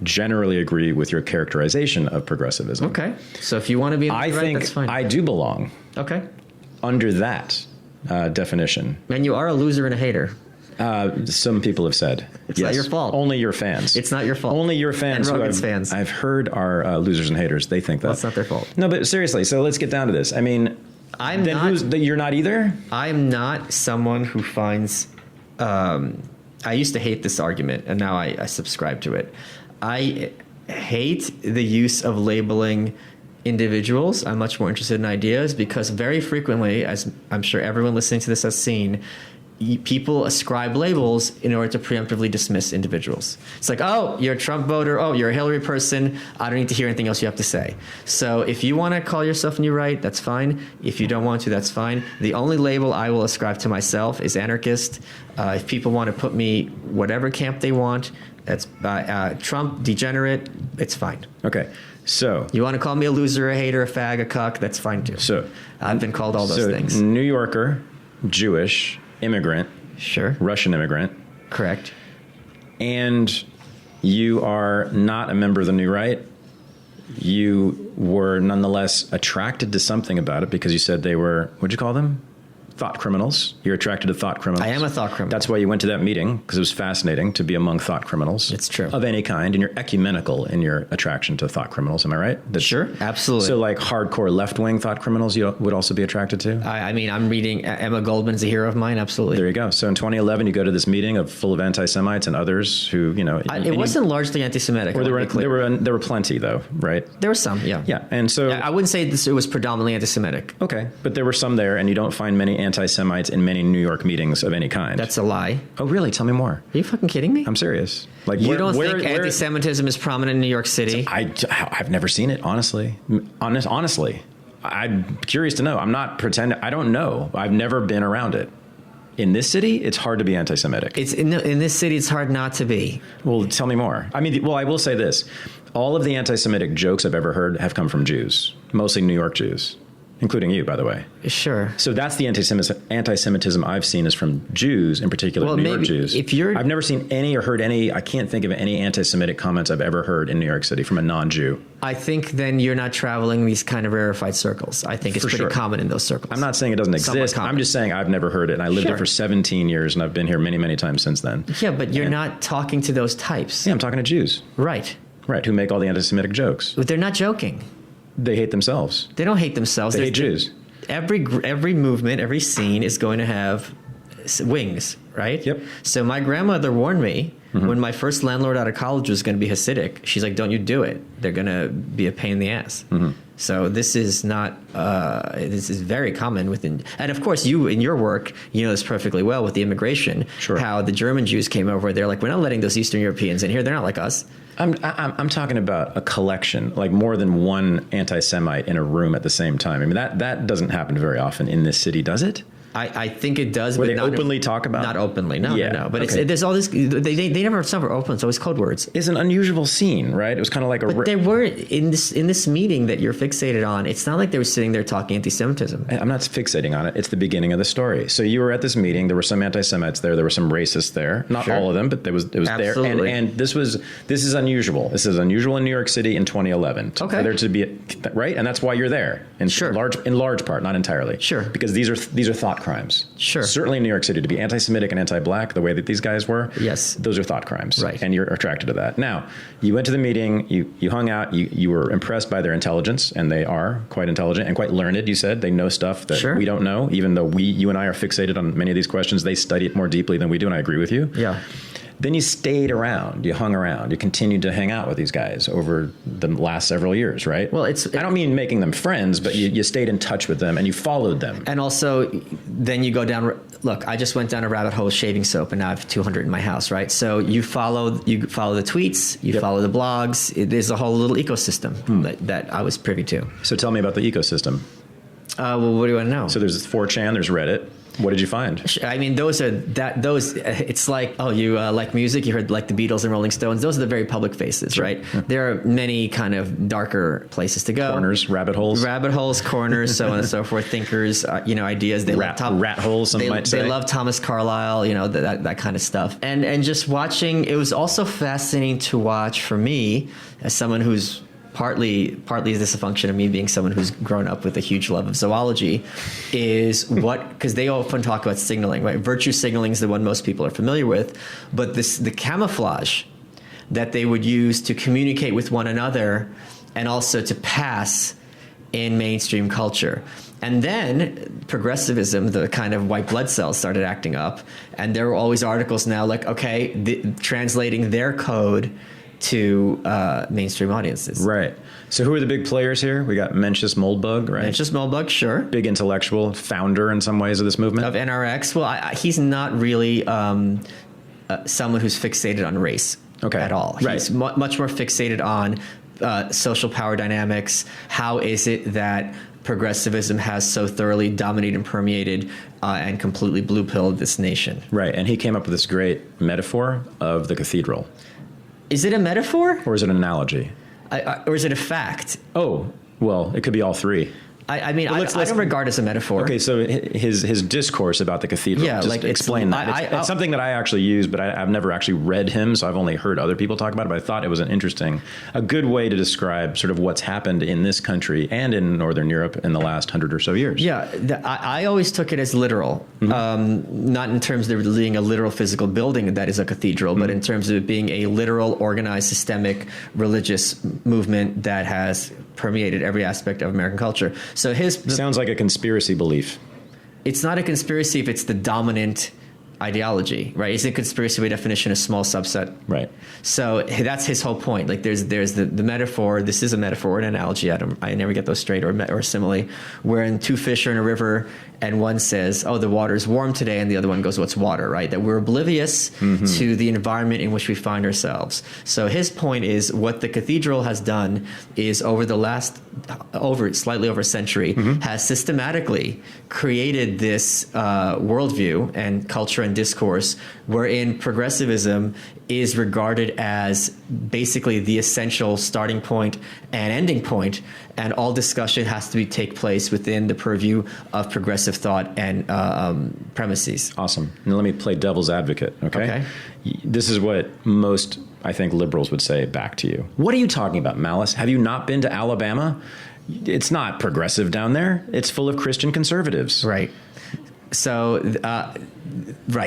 with your characterization of progressivism. Okay. So if you want to be in the right, that's fine. I do belong. Okay. Under that definition. And you are a loser and a hater. Some people have said. It's not your fault. Only your fans. It's not your fault. Only your fans. And Rogan's fans. I've heard are losers and haters. They think that. Well, it's not their fault. No, but seriously, so let's get down to this. I mean, you're not either? I'm not someone who finds... I used to hate this argument, and now I subscribe to it. I hate the use of labeling individuals. I'm much more interested in ideas because very frequently, as I'm sure everyone listening to this has seen, people ascribe labels in order to preemptively dismiss individuals. It's like, oh, you're a Trump voter. Oh, you're a Hillary person. I don't need to hear anything else you have to say. So if you want to call yourself New Right, that's fine. If you don't want to, that's fine. The only label I will ascribe to myself is anarchist. If people want to put me whatever camp they want, that's Trump, degenerate, it's fine. Okay. So you want to call me a loser, a hater, a fag, a cuck, that's fine too. So I've been called all those things. New Yorker, Jewish, immigrant, sure, Russian immigrant, correct, and you are not a member of the New Right. You were nonetheless attracted to something about it because you said they were, what'd you call them? Thought criminals. You're attracted to thought criminals. I am a thought criminal. That's why you went to that meeting, because it was fascinating to be among thought criminals. It's true. Of any kind, and you're ecumenical in your attraction to thought criminals. Am I right? Sure, absolutely. So like hardcore left-wing thought criminals you would also be attracted to? I mean, I'm reading Emma Goldman's a hero of mine, absolutely. There you go. So in 2011, you go to this meeting full of anti-Semites and others who, it wasn't largely anti-Semitic. Or there were plenty, though, right? There were some, yeah. Yeah, and so... I wouldn't say it was predominantly anti-Semitic. Okay, but there were some there, and you don't find many anti-Semites in many New York meetings of any kind. That's a lie. Oh, really? Tell me more. Are you fucking kidding me? I'm serious. Like, you don't think anti-Semitism is prominent in New York City? I've never seen it, honestly. Honestly. I'm curious to know. I'm not pretending. I don't know. I've never been around it. In this city, it's hard to be anti-Semitic. It's in this city, it's hard not to be. Well, tell me more. I mean, I will say this. All of the anti-Semitic jokes I've ever heard have come from Jews, mostly New York Jews. Including you, by the way. Sure. So that's the anti-Semitism I've seen is from Jews, in particular New York Jews. I've never seen any or heard any, I can't think of any anti-Semitic comments I've ever heard in New York City from a non-Jew. I think then you're not traveling these kind of rarefied circles. I think it's pretty common in those circles. I'm not saying it doesn't exist. I'm just saying I've never heard it. And I lived there for 17 years and I've been here many, many times since then. Yeah, but you're not talking to those types. Yeah, I'm talking to Jews. Right. Right, who make all the anti-Semitic jokes. But they're not joking. They hate themselves. They don't hate themselves. They hate Jews. Every movement, every scene is going to have wings, right? Yep. So my grandmother warned me when my first landlord out of college was going to be Hasidic. She's like, don't you do it. They're going to be a pain in the ass. So this is not, this is very common within, and of course you, in your work, you know this perfectly well with the immigration, how the German Jews came over. They're like, we're not letting those Eastern Europeans in here. They're not like us. I'm talking about a collection, like more than one anti-Semite in a room at the same time. I mean, that doesn't happen very often in this city, does it? I think it does. Where but they openly talk about? Not openly, no. But there's all this. They never suffer open. It's always code words. It's an unusual scene, right? It was kind of like But they were in this meeting that you're fixated on. It's not like they were sitting there talking anti-Semitism. I'm not fixating on it. It's the beginning of the story. So you were at this meeting. There were some anti-Semites there. There were some racists there. Not all of them, but it was Absolutely. there. And this is unusual. This is unusual in New York City in 2011. For there to be right, and that's why you're there. In large part, not entirely. Sure. Because these are thought thought crimes. Sure. Certainly in New York City, to be anti-Semitic and anti-black the way that these guys were. Yes. Those are thought crimes. Right. And you're attracted to that. Now, you went to the meeting, you hung out, you were impressed by their intelligence, and they are quite intelligent and quite learned, you said. They know stuff that Sure. we don't know, even though you and I are fixated on many of these questions. They study it more deeply than we do, and I agree with you. Yeah. Then you stayed around, you hung around, you continued to hang out with these guys over the last several years, right? Well, I don't mean making them friends, but you stayed in touch with them and you followed them. And also, then you go down. Look, I just went down a rabbit hole with shaving soap, and now I have 200 in my house, right? So you follow the tweets, you follow the blogs. There's a whole little ecosystem that I was privy to. So tell me about the ecosystem. Well, what do you want to know? So there's 4chan, there's Reddit. What did you find? I mean, it's like, oh, you like music, you heard like the Beatles and Rolling Stones. Those are the very public faces, Sure. right? Yeah. There are many kind of darker places to go. Corners, rabbit holes. Rabbit holes, corners, so on and so forth. Thinkers, ideas. They rat holes, some might say. They love Thomas Carlyle, that kind of stuff. And just watching, it was also fascinating to watch for me as someone who's partly is this a function of me being someone who's grown up with a huge love of zoology, is because they often talk about signaling, right? Virtue signaling is the one most people are familiar with, but the camouflage that they would use to communicate with one another and also to pass in mainstream culture. And then progressivism, the kind of white blood cells started acting up, and there were always articles now like, okay, translating their code to mainstream audiences. Right. So who are the big players here? We got Mencius Moldbug, right? Mencius Moldbug, sure. Big intellectual, founder in some ways of this movement. Of NRX. Well, he's not really someone who's fixated on race at all. Right. He's much more fixated on social power dynamics. How is it that progressivism has so thoroughly dominated and permeated and completely blue-pilled this nation? Right. And he came up with this great metaphor of the cathedral. Is it a metaphor? Or is it an analogy? Or is it a fact? Oh, well, it could be all three. I mean, I don't regard it as a metaphor. Okay, so his discourse about the cathedral. Yeah, just like explain that. It's something that I actually use, but I've never actually read him, so I've only heard other people talk about it. But I thought it was a good way to describe sort of what's happened in this country and in Northern Europe in the last 100 or so years. Yeah, I always took it as literal, not in terms of there being a literal physical building that is a cathedral, but in terms of it being a literal, organized, systemic, religious movement that has permeated every aspect of American culture. So sounds like a conspiracy belief. It's not a conspiracy if it's the dominant ideology, right? It's a conspiracy by definition, a small subset. Right. So that's his whole point. Like there's the metaphor. This is a metaphor, an analogy. I never get those straight, or simile, wherein two fish are in a river and one says, oh, the water's warm today, and the other one goes, what's water, right? That we're oblivious to the environment in which we find ourselves. So his point is what the cathedral has done is over the last slightly over a century has systematically created this worldview and culture and discourse wherein progressivism is regarded as basically the essential starting point and ending point, and all discussion has to take place within the purview of progressive thought and premises. Awesome. Now let me play devil's advocate, okay? This is what most, I think, liberals would say back to you. What are you talking about, Malice? Have you not been to Alabama? It's not progressive down there. It's full of Christian conservatives. Right. So,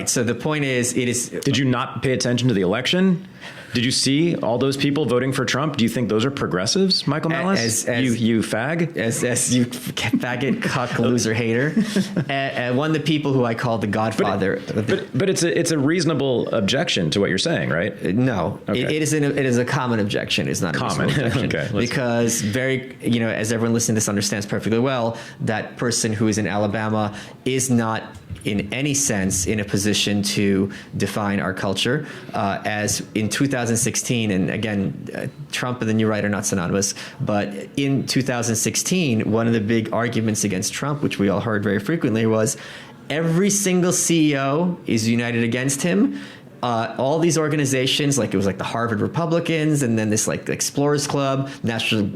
So the point is, it is. Did you not pay attention to the election? Did you see all those people voting for Trump? Do you think those are progressives, Michael Malice? You fag? As you faggot, cuck, loser, hater. One of the people who I call the godfather. But it's a reasonable objection to what you're saying, right? No. Okay. It is a common objection. It's not a common objection. Okay, because as everyone listening to this understands perfectly well, that person who is in Alabama is not in any sense in a position to define our culture. As in 2016, and again, Trump and the new right are not synonymous, but in 2016, one of the big arguments against Trump, which we all heard very frequently, was every single CEO is united against him. All these organizations, it was the Harvard Republicans, and then this Explorers Club, National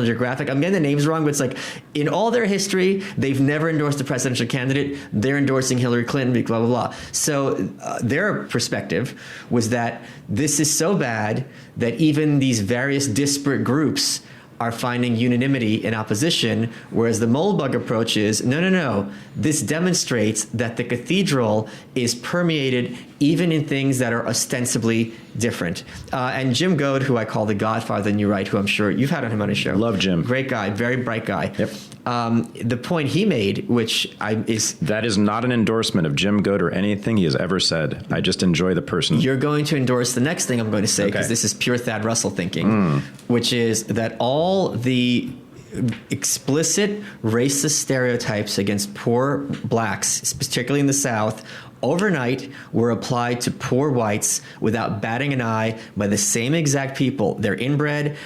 Geographic. I'm getting the names wrong, but it's in all their history, they've never endorsed a presidential candidate. They're endorsing Hillary Clinton, blah, blah, blah. So their perspective was that this is so bad that even these various disparate groups are finding unanimity in opposition, whereas the Moldbug approach is, no. This demonstrates that the cathedral is permeated even in things that are ostensibly different. And Jim Goad, who I call the godfather of the New Right, who I'm sure you've had on him on a show. Love Jim. Great guy, very bright guy. Yep. The point he made, That is not an endorsement of Jim Goad or anything he has ever said. I just enjoy the person. You're going to endorse the next thing I'm going to say, because this is pure Thad Russell thinking, which is that all the explicit racist stereotypes against poor blacks, particularly in the South, overnight were applied to poor whites without batting an eye by the same exact people. They're inbred,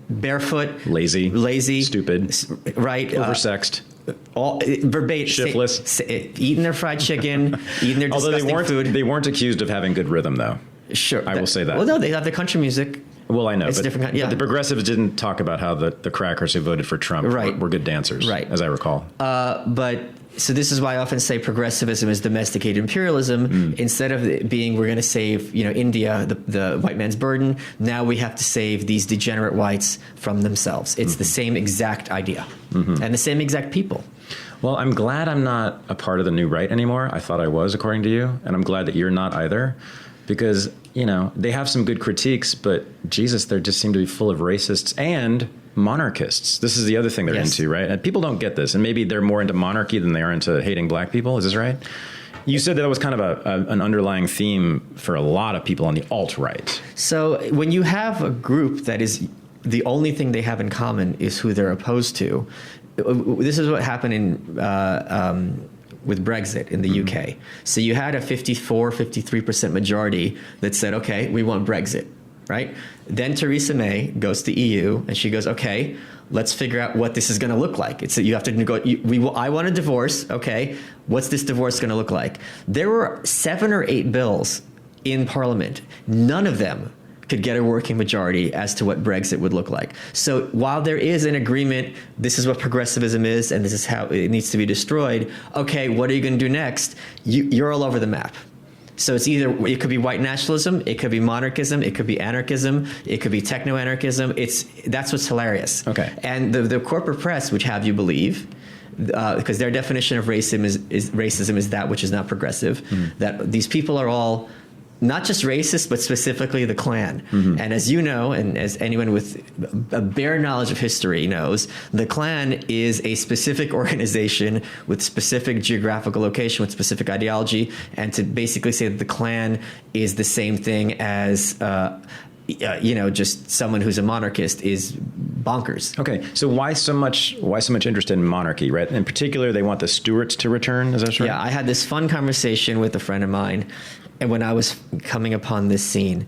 barefoot, lazy, stupid, right, oversexed. All verbatim, shiftless, eating their fried chicken, eating their disgusting food. They weren't accused of having good rhythm, though. Sure, I will say that. Well, no, they have the country music. Well, I know, it's but different. Yeah, the progressives didn't talk about how the crackers who voted for Trump were good dancers, right? As I recall. But so this is why I often say progressivism is domesticated imperialism. Instead of it being we're going to save India, the white man's burden, now we have to save these degenerate whites from themselves. It's the same exact idea and the same exact people. Well, I'm glad I'm not a part of the New Right anymore. I thought I was, according to you, and I'm glad that you're not either, because they have some good critiques, but Jesus, they just seem to be full of racists and monarchists. This is the other thing they're into, right? And people don't get this, and maybe they're more into monarchy than they are into hating black people. Is this right? You said that was kind of an underlying theme for a lot of people on the alt-right. So when you have a group that is the only thing they have in common is who they're opposed to, this is what happened with Brexit in the UK. So you had a 53% majority that said, okay, we want Brexit, right? Then Theresa May goes to EU and she goes, okay, let's figure out what this is going to look like. You have to I want a divorce. Okay, what's this divorce going to look like? There were 7 or 8 bills in Parliament. None of them could get a working majority as to what Brexit would look like. So while there is an agreement, this is what progressivism is, and this is how it needs to be destroyed. Okay, what are you going to do next? You're all over the map. So it could be white nationalism, it could be monarchism, it could be anarchism, it could be techno-anarchism. That's what's hilarious. Okay. And the corporate press, which have you believe, because their definition of racism is that which is not progressive, that these people are all not just racist, but specifically the Klan. And as you know, and as anyone with a bare knowledge of history knows, the Klan is a specific organization with specific geographical location, with specific ideology. And to basically say that the Klan is the same thing as just someone who's a monarchist is bonkers. Okay, so why so much interest in monarchy, right? In particular, they want the Stuarts to return. Is that right? Yeah, I had this fun conversation with a friend of mine, and when I was coming upon this scene,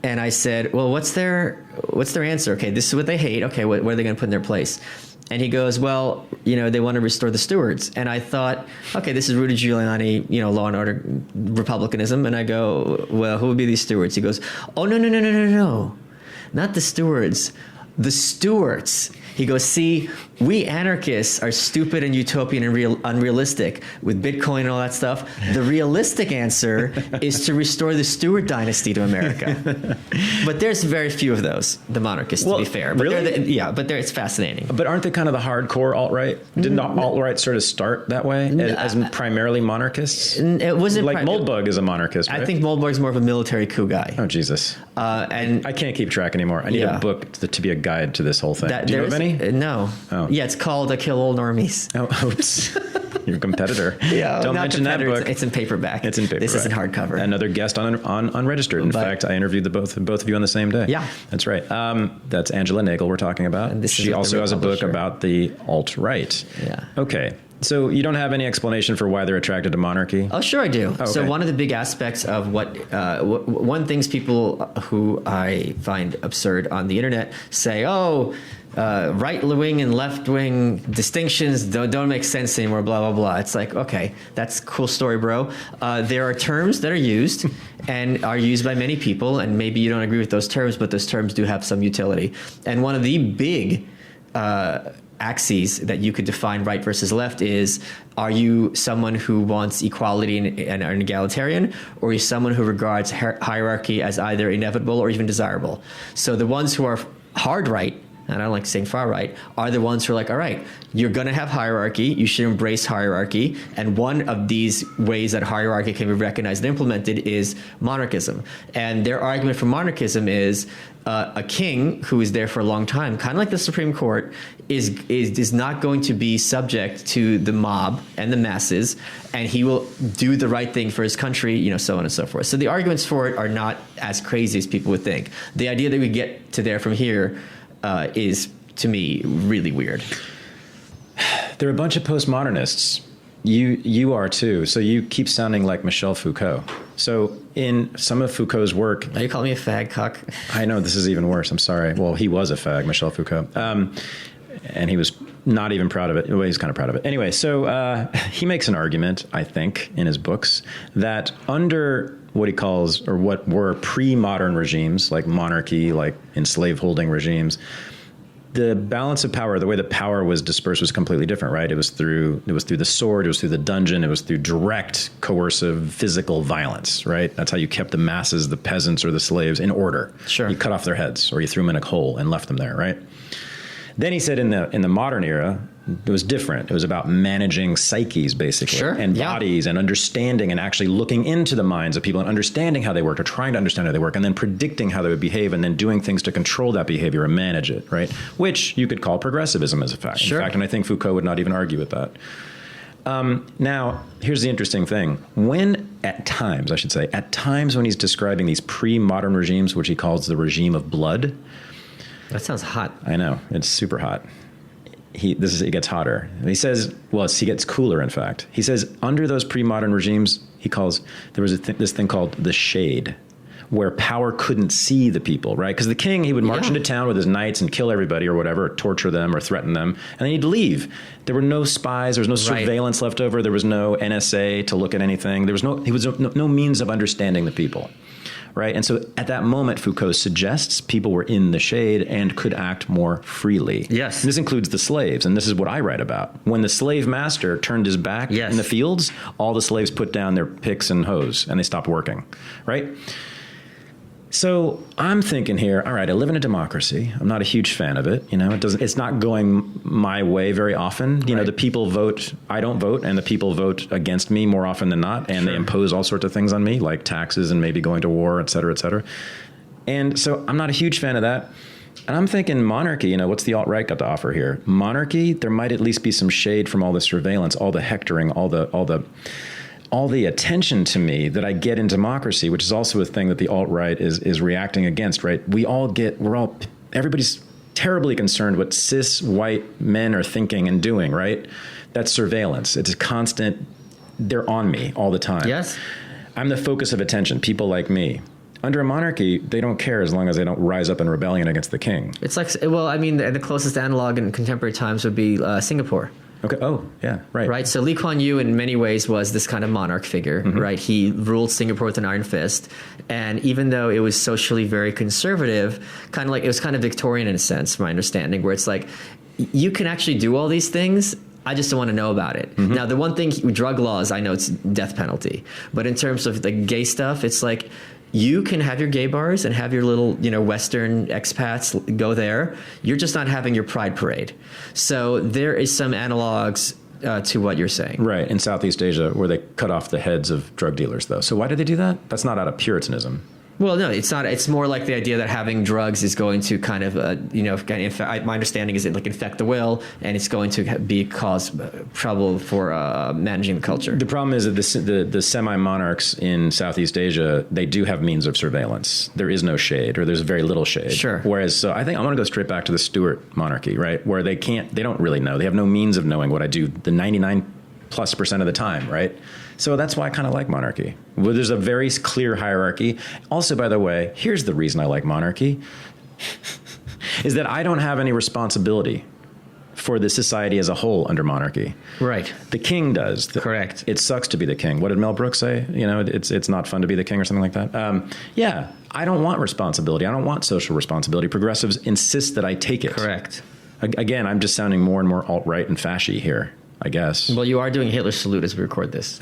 and I said, "Well, what's their answer? Okay, this is what they hate. Okay, what are they going to put in their place?" And he goes, "Well, they want to restore the Stuarts." And I thought, okay, this is Rudy Giuliani, law and order republicanism. And I go, "Well, who would be these Stuarts?" He goes, "Oh, no, not the Stuarts, the Stuarts." He goes, "See, we anarchists are stupid and utopian and unrealistic with Bitcoin and all that stuff. The realistic answer is to restore the Stuart dynasty to America." But there's very few of those, the monarchists, to be fair. But really? It's fascinating. But aren't they kind of the hardcore alt-right? Didn't the alt-right sort of start that way, as primarily monarchists? It wasn't like Moldbug is a monarchist, right? I think Moldbug's more of a military coup guy. Oh, Jesus. And I can't keep track anymore. I need a book to be a guide to this whole thing. Do you know of any? No. Oh. Yeah, it's called Kill All Normies. Oh, oops. You're a competitor. Yeah, don't mention that book. It's in paperback. It's in paperback. This isn't hardcover. Another guest on Unregistered. In fact, I interviewed both of you on the same day. Yeah, that's right. That's Angela Nagel we're talking about. And she also has a book about the alt-right. Yeah. Okay. So you don't have any explanation for why they're attracted to monarchy? Oh, sure I do. Oh, okay. So one of the big aspects of one things people who I find absurd on the internet say, right-wing and left-wing distinctions don't make sense anymore, blah, blah, blah. It's like, okay, that's a cool story, bro. There are terms that are used and are used by many people, and maybe you don't agree with those terms, but those terms do have some utility. And one of the big axes that you could define right versus left is, are you someone who wants equality and are an egalitarian, or are you someone who regards hierarchy as either inevitable or even desirable? So the ones who are hard right and I don't like saying far right, are the ones who are like, all right, you're going to have hierarchy, you should embrace hierarchy, and one of these ways that hierarchy can be recognized and implemented is monarchism. And their argument for monarchism is a king who is there for a long time, kind of like the Supreme Court, is not going to be subject to the mob and the masses, and he will do the right thing for his country, you know, so on and so forth. So the arguments for it are not as crazy as people would think. The idea that we get to there from here is, to me, really weird. There are a bunch of postmodernists. You are too. So you keep sounding like Michel Foucault. So in some of Foucault's work... Are you calling me a fag cuck? I know, this is even worse. I'm sorry. Well, he was a fag, Michel Foucault. And he was not even proud of it. Well, he's kind of proud of it. Anyway, so he makes an argument, I think, in his books, that under what he calls, or what were pre-modern regimes, like monarchy, like enslaved holding regimes, the balance of power, the way that power was dispersed was completely different, right? It was through the sword, it was through the dungeon, it was through direct, coercive, physical violence, right? That's how you kept the masses, the peasants or the slaves, in order. Sure. You cut off their heads, or you threw them in a hole and left them there, right? Then he said in the modern era, it was different. It was about managing psyches, basically, sure, and bodies, and understanding, and actually looking into the minds of people and understanding how they work, or trying to understand how they work, and then predicting how they would behave, and then doing things to control that behavior and manage it, right? Which you could call progressivism as a fact. Sure. In fact, and I think Foucault would not even argue with that. Now, here's the interesting thing. At times when he's describing these pre-modern regimes, which he calls the regime of blood. That sounds hot. I know. It's super hot. It gets hotter. And he says, he gets cooler, in fact. He says, under those pre-modern regimes, there was this thing called the shade, where power couldn't see the people, right? Because the king, he would march into town with his knights and kill everybody or whatever, or torture them or threaten them, and then he'd leave. There were no spies, there was no surveillance left over, there was no NSA to look at anything, there was no means of understanding the people. Right. And so at that moment, Foucault suggests people were in the shade and could act more freely. Yes. And this includes the slaves. And this is what I write about. When the slave master turned his back in the fields, all the slaves put down their picks and hoes and they stopped working. Right. So I'm thinking here, all right, I live in a democracy. I'm not a huge fan of it. You know, it's not going my way very often. You know, the people vote, I don't vote, and the people vote against me more often than not. And they impose all sorts of things on me, like taxes and maybe going to war, et cetera, et cetera. And so I'm not a huge fan of that. And I'm thinking monarchy, you know, what's the alt-right got to offer here? Monarchy, there might at least be some shade from all the surveillance, all the hectoring, all the attention to me that I get in democracy, which is also a thing that the alt-right is reacting against, right? Everybody's terribly concerned what cis white men are thinking and doing, right? That's surveillance. It's a constant, they're on me all the time. Yes. I'm the focus of attention, people like me. Under a monarchy, they don't care as long as they don't rise up in rebellion against the king. It's like, the closest analog in contemporary times would be Singapore. Okay. Oh, yeah. Right. Right. So Lee Kuan Yew, in many ways, was this kind of monarch figure. Mm-hmm. Right. He ruled Singapore with an iron fist, and even though it was socially very conservative, it was kind of Victorian in a sense, my understanding, where it's like you can actually do all these things. I just don't want to know about it. Mm-hmm. Now, the one thing, drug laws, I know it's death penalty, but in terms of the gay stuff, it's like, you can have your gay bars and have your little, Western expats go there. You're just not having your pride parade. So there is some analogs to what you're saying. Right. In Southeast Asia, where they cut off the heads of drug dealers, though. So why did they do that? That's not out of Puritanism. Well, no, it's not. It's more like the idea that having drugs is going to kind of, my understanding is it infect the will, and it's going to cause trouble for managing the culture. The problem is that the semi-monarchs in Southeast Asia, they do have means of surveillance. There is no shade, or there's very little shade. Sure. Whereas, so I think I want to go straight back to the Stuart monarchy, right, where they don't really know. They have no means of knowing what I do the 99+% of the time, right? So that's why I kind of like monarchy. Well, there's a very clear hierarchy. Also, by the way, here's the reason I like monarchy, is that I don't have any responsibility for the society as a whole under monarchy. Right. The king does. Correct. It sucks to be the king. What did Mel Brooks say? It's not fun to be the king or something like that. Yeah, I don't want responsibility. I don't want social responsibility. Progressives insist that I take it. Correct. Again, I'm just sounding more and more alt-right and fashy here, I guess. Well, you are doing Hitler's salute as we record this.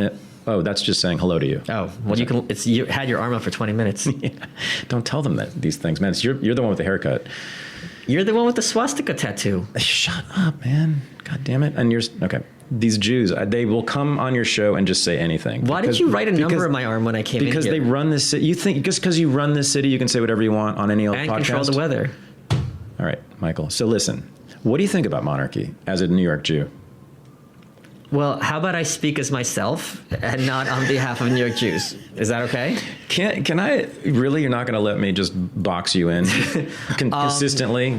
Oh, that's just saying hello to you. Oh, well, you had your arm up for 20 minutes. Yeah. Don't tell them these things, man. You're the one with the haircut. You're the one with the swastika tattoo. Shut up, man. God damn it. And okay. These Jews, they will come on your show and just say anything. Why did you write a number on my arm when I came in here? Because they run this city. You think just because you run this city, you can say whatever you want on any old podcast? And control the weather. All right, Michael. So listen, what do you think about monarchy as a New York Jew? Well, how about I speak as myself and not on behalf of New York Jews? Is that okay? Can I really? You're not going to let me just box you in consistently?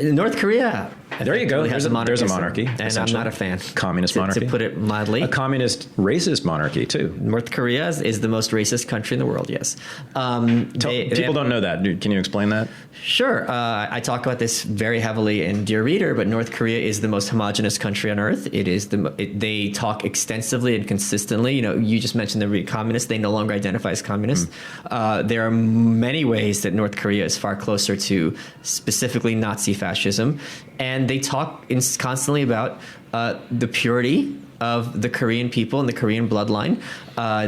North Korea. There you go. There's a monarchy. And I'm not a fan. Communist monarchy. To put it mildly. A communist racist monarchy, too. North Korea is the most racist country in the world, yes. People don't know that. Can you explain that? Sure. I talk about this very heavily in Dear Reader, but North Korea is the most homogenous country on earth. They talk extensively and consistently. You just mentioned the communists. They no longer identify as communists. There are many ways that North Korea is far closer to specifically Nazi fascism. And they talk constantly about the purity of the Korean people and the Korean bloodline.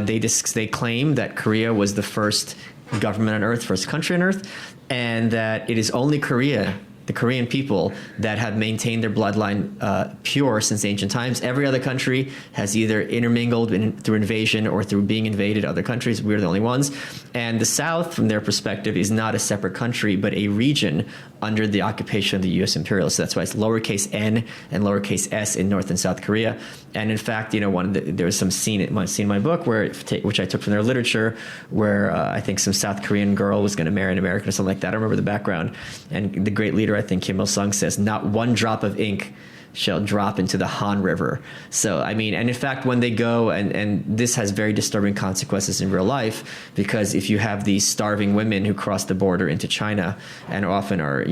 They claim that Korea was the first government on earth, first country on earth, and that it is only Korea, the Korean people, that have maintained their bloodline pure since ancient times. Every other country has either intermingled through invasion or through being invaded other countries. We're the only ones. And the South, from their perspective, is not a separate country, but a region under the occupation of the U.S. imperialists. So that's why it's lowercase n and lowercase s in North and South Korea. And in fact, there was some scene in my book which I took from their literature, where I think some South Korean girl was going to marry an American or something like that. I don't remember the background. And the great leader, I think Kim Il-sung, says, "Not one drop of ink shall drop into the Han River." So, and in fact, when they go, and this has very disturbing consequences in real life, because if you have these starving women who cross the border into China and often are,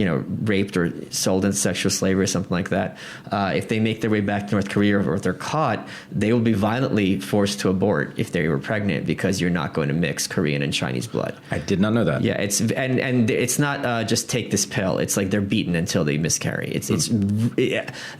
raped or sold into sexual slavery or something like that, if they make their way back to North Korea or if they're caught, they will be violently forced to abort if they were pregnant, because you're not going to mix Korean and Chinese blood. I did not know that. Yeah, and it's not just take this pill. It's like they're beaten until they miscarry.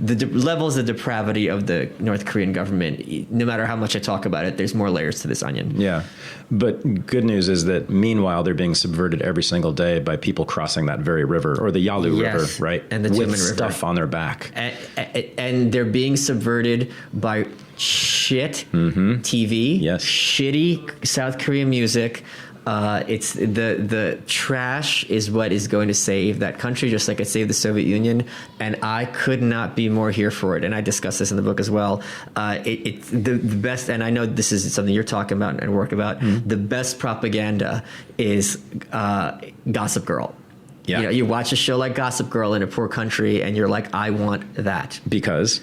The levels of depravity of the North Korean government, no matter how much I talk about it, there's more layers to this onion. Yeah. But good news is that meanwhile, they're being subverted every single day by people crossing that very river, or the Yalu River, right? And the with Tumen River. Stuff on their back. And they're being subverted by shit TV, yes, shitty South Korean music. It's the trash is what is going to save that country, just like it saved the Soviet Union. And I could not be more here for it. And I discuss this in the book as well. The best, and I know this is something you're talking about and work about. The best propaganda is Gossip Girl. Yeah. You watch a show like Gossip Girl in a poor country, and you're like, I want that. Because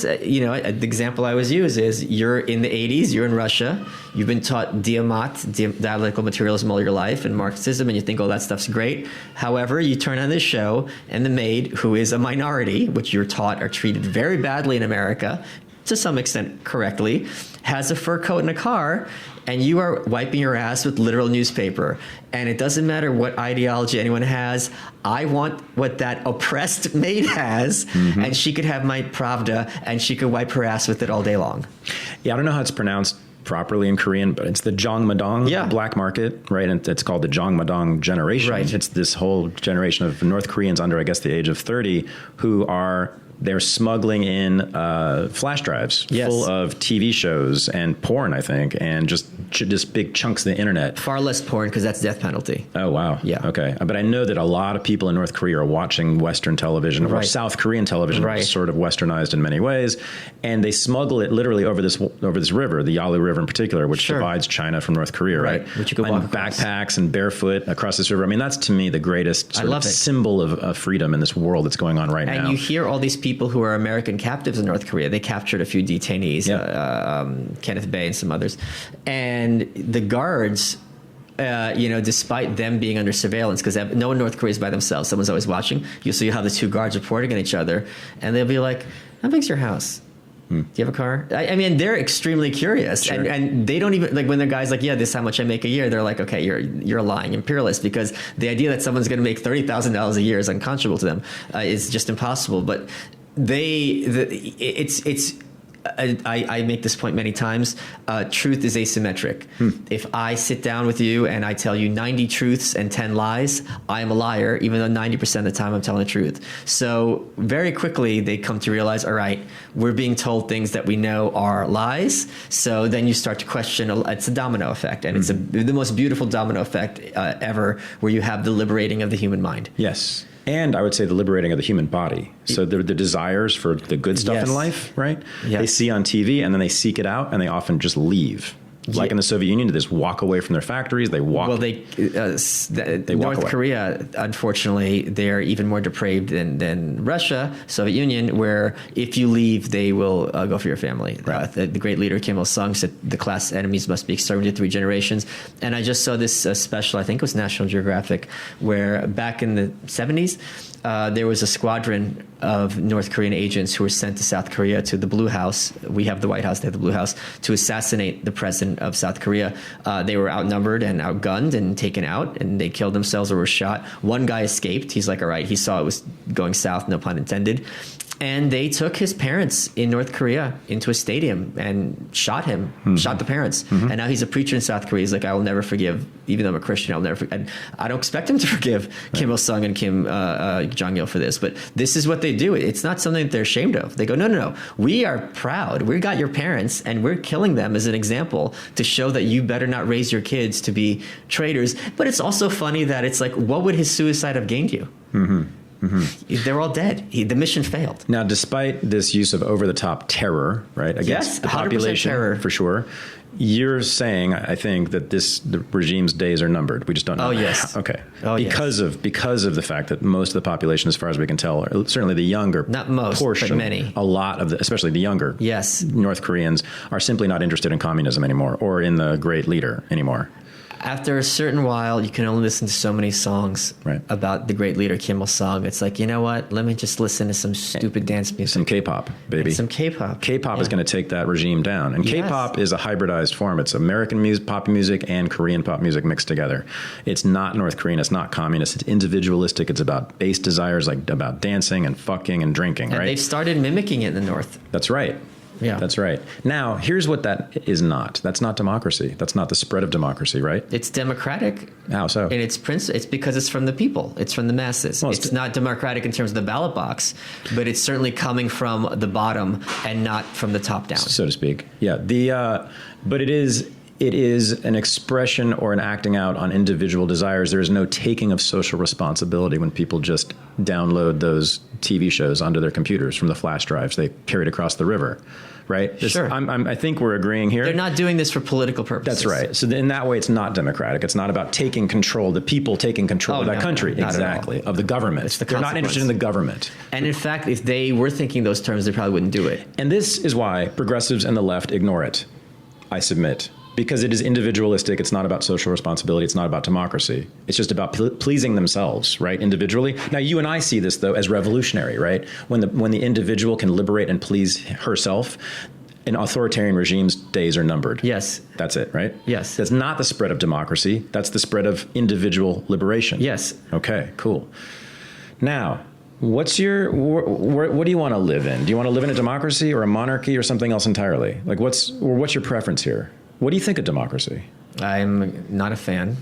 the example I always use is, you're in the 80s, you're in Russia, you've been taught dialectical materialism all your life and Marxism, and you think, oh, that stuff's great. However, you turn on this show, and the maid, who is a minority, which you're taught are treated very badly in America, to some extent correctly, has a fur coat in a car, and you are wiping your ass with literal newspaper. And it doesn't matter what ideology anyone has. I want what that oppressed maid has, and she could have my Pravda, and she could wipe her ass with it all day long. Yeah, I don't know how it's pronounced properly in Korean, but it's the Jongmadong black market, right? And it's called the Jongmadong generation. Right. It's this whole generation of North Koreans under, I guess, the age of 30 who are... They're smuggling in flash drives full of TV shows and porn, I think, and just big chunks of the internet. Far less porn, because that's death penalty. Oh, wow. Yeah. Okay. But I know that a lot of people in North Korea are watching Western television, or South Korean television, which is sort of westernized in many ways, and they smuggle it literally over this river, the Yalu River in particular, which divides China from North Korea, right? Which you can walk across. Backpacks and barefoot across this river. I mean, that's to me the greatest symbol of freedom in this world that's going on right now. And you hear all these people who are American captives in North Korea. They captured a few detainees, Kenneth Bay and some others. And the guards, despite them being under surveillance, because no one in North Korea is by themselves, someone's always watching, you'll see how the two guards reporting on each other, and they'll be like, how big's your house? Do you have a car? I mean, they're extremely curious, and they don't even, like, when the guy's like, yeah, this is how much I make a year, they're like, okay, you're a lying imperialist, because the idea that someone's going to make $30,000 a year is unconscionable to them. It's just impossible. But it's I make this point many times. Truth is asymmetric. If I sit down with you and I tell you 90 truths and 10 lies, I am a liar, even though 90% of the time I'm telling the truth. So very quickly they come to realize, all right, we're being told things that we know are lies. So then you start to question. It's a domino effect, and it's the most beautiful domino effect ever, where you have the liberating of the human mind. Yes. And I would say the liberating of the human body. So the desires for the good stuff in life, right? Yes. They see on TV and then they seek it out and they often just leave. Like in the Soviet Union, they just walk away from their factories. They walk. Well, they walk North away. Korea, unfortunately, they're even more depraved than Russia, Soviet Union, where if you leave, they will go for your family. Right. The great leader Kim Il Sung said the class enemies must be exterminated 3 generations. And I just saw this special, I think it was National Geographic, where back in the 70s, there was a squadron of North Korean agents who were sent to South Korea, to the Blue House. We have the White House, they have the Blue House, to assassinate the president of South Korea. They were outnumbered and outgunned and taken out, and they killed themselves or were shot. One guy escaped. He's like, all right, he saw it was going south, no pun intended. And they took his parents in North Korea into a stadium and shot him, shot the parents. And now he's a preacher in South Korea. He's like, I will never forgive, even though I'm a Christian, I'll never forgive. And I don't expect him to forgive Kim Il-sung and Kim Jong-il for this. But this is what they do. It's not something that they're ashamed of. They go, no. We are proud. We got your parents, and we're killing them as an example to show that you better not raise your kids to be traitors. But it's also funny that it's like, what would his suicide have gained you? They're all dead. The mission failed. Now, despite this use of over-the-top terror, right, against the 100% population, terror. for sure, you're saying, I think, that the regime's days are numbered. We just don't know. Oh, yes. Okay. Oh, because of the fact that most of the population, as far as we can tell, or certainly the younger Not most, portion, but many. a lot of especially the younger Yes. North Koreans are simply not interested in communism anymore or in the great leader anymore. After a certain while, you can only listen to so many songs about the great leader Kim Il-sung. It's like, you know what? Let me just listen to some stupid dance music. Some K-pop, baby. And some K-pop. K-pop is going to take that regime down. And K-pop is a hybridized form. It's American music, pop music and Korean pop music mixed together. It's not North Korean. It's not communist. It's individualistic. It's about base desires, like about dancing and fucking and drinking, And right? they've started mimicking it in the North. That's right. Yeah. That's right. Now, here's what that is not. That's not democracy. That's not the spread of democracy, right? It's democratic. How so? And it's because it's from the people. It's from the masses. Well, it's not democratic in terms of the ballot box, but it's certainly coming from the bottom and not from the top down. So to speak. Yeah. But it is an expression or an acting out on individual desires. There is no taking of social responsibility when people just download those TV shows onto their computers from the flash drives they carried across the river, right? Sure. I think we're agreeing here. They're not doing this for political purposes. That's right. So in that way, it's not democratic. It's not about taking control, the people taking control of that country. not exactly. at all. Of the government. It's the They're not interested in the government. And in fact, if they were thinking those terms, they probably wouldn't do it. And this is why progressives and the left ignore it, I submit. Because it is individualistic. It's not about social responsibility. It's not about democracy. It's just about pleasing themselves, right, individually. Now, you and I see this, though, as revolutionary, right? When the individual can liberate and please herself, in authoritarian regimes, days are numbered. Yes. That's it, right? Yes. That's not the spread of democracy. That's the spread of individual liberation. Yes. Okay, cool. Now, what do you want to live in? Do you want to live in a democracy or a monarchy or something else entirely? Like, what's your preference here? What do you think of democracy? I'm not a fan.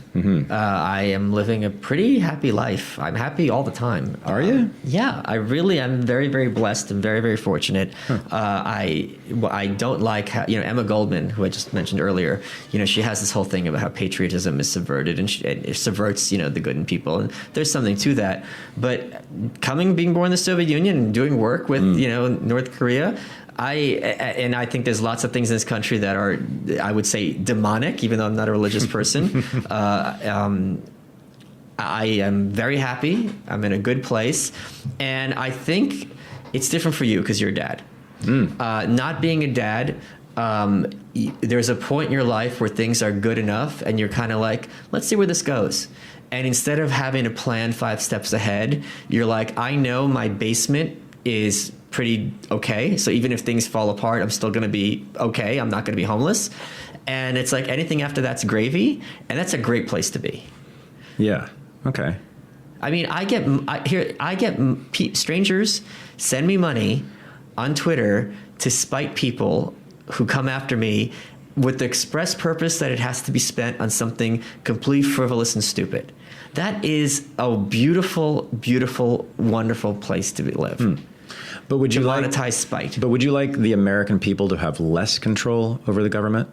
I am living a pretty happy life. I'm happy all the time. Are you? Yeah, I really am very, very blessed and very, very fortunate. I don't like how, Emma Goldman, who I just mentioned earlier, she has this whole thing about how patriotism is subverted and it subverts, the good in people. And there's something to that. But being born in the Soviet Union and doing work with, North Korea, I think there's lots of things in this country that are, I would say, demonic, even though I'm not a religious person. I am very happy. I'm in a good place. And I think it's different for you because you're a dad. Not being a dad, there's a point in your life where things are good enough and you're kind of like, let's see where this goes. And instead of having to plan 5 steps ahead, you're like, I know my basement is pretty okay. So even if things fall apart, I'm still going to be okay. I'm not going to be homeless. And it's like anything after that's gravy. And that's a great place to be. Yeah. Okay. I mean, I get strangers send me money on Twitter to spite people who come after me with the express purpose that it has to be spent on something completely frivolous and stupid. That is a beautiful, beautiful, wonderful place to live. But would you monetize spite? But would you like the American people to have less control over the government?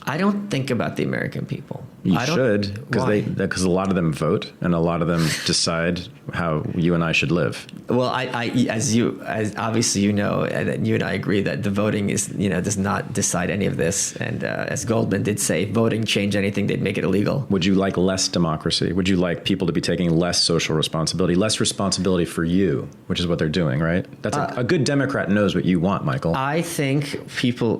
I don't think about the American people. You should, because a lot of them vote and a lot of them decide how you and I should live. Well, as obviously you know, and you and I agree that the voting does not decide any of this. And as Goldman did say, if voting changed anything, they'd make it illegal. Would you like less democracy? Would you like people to be taking less social responsibility, less responsibility for you, which is what they're doing, right? That's a good Democrat knows what you want, Michael. I think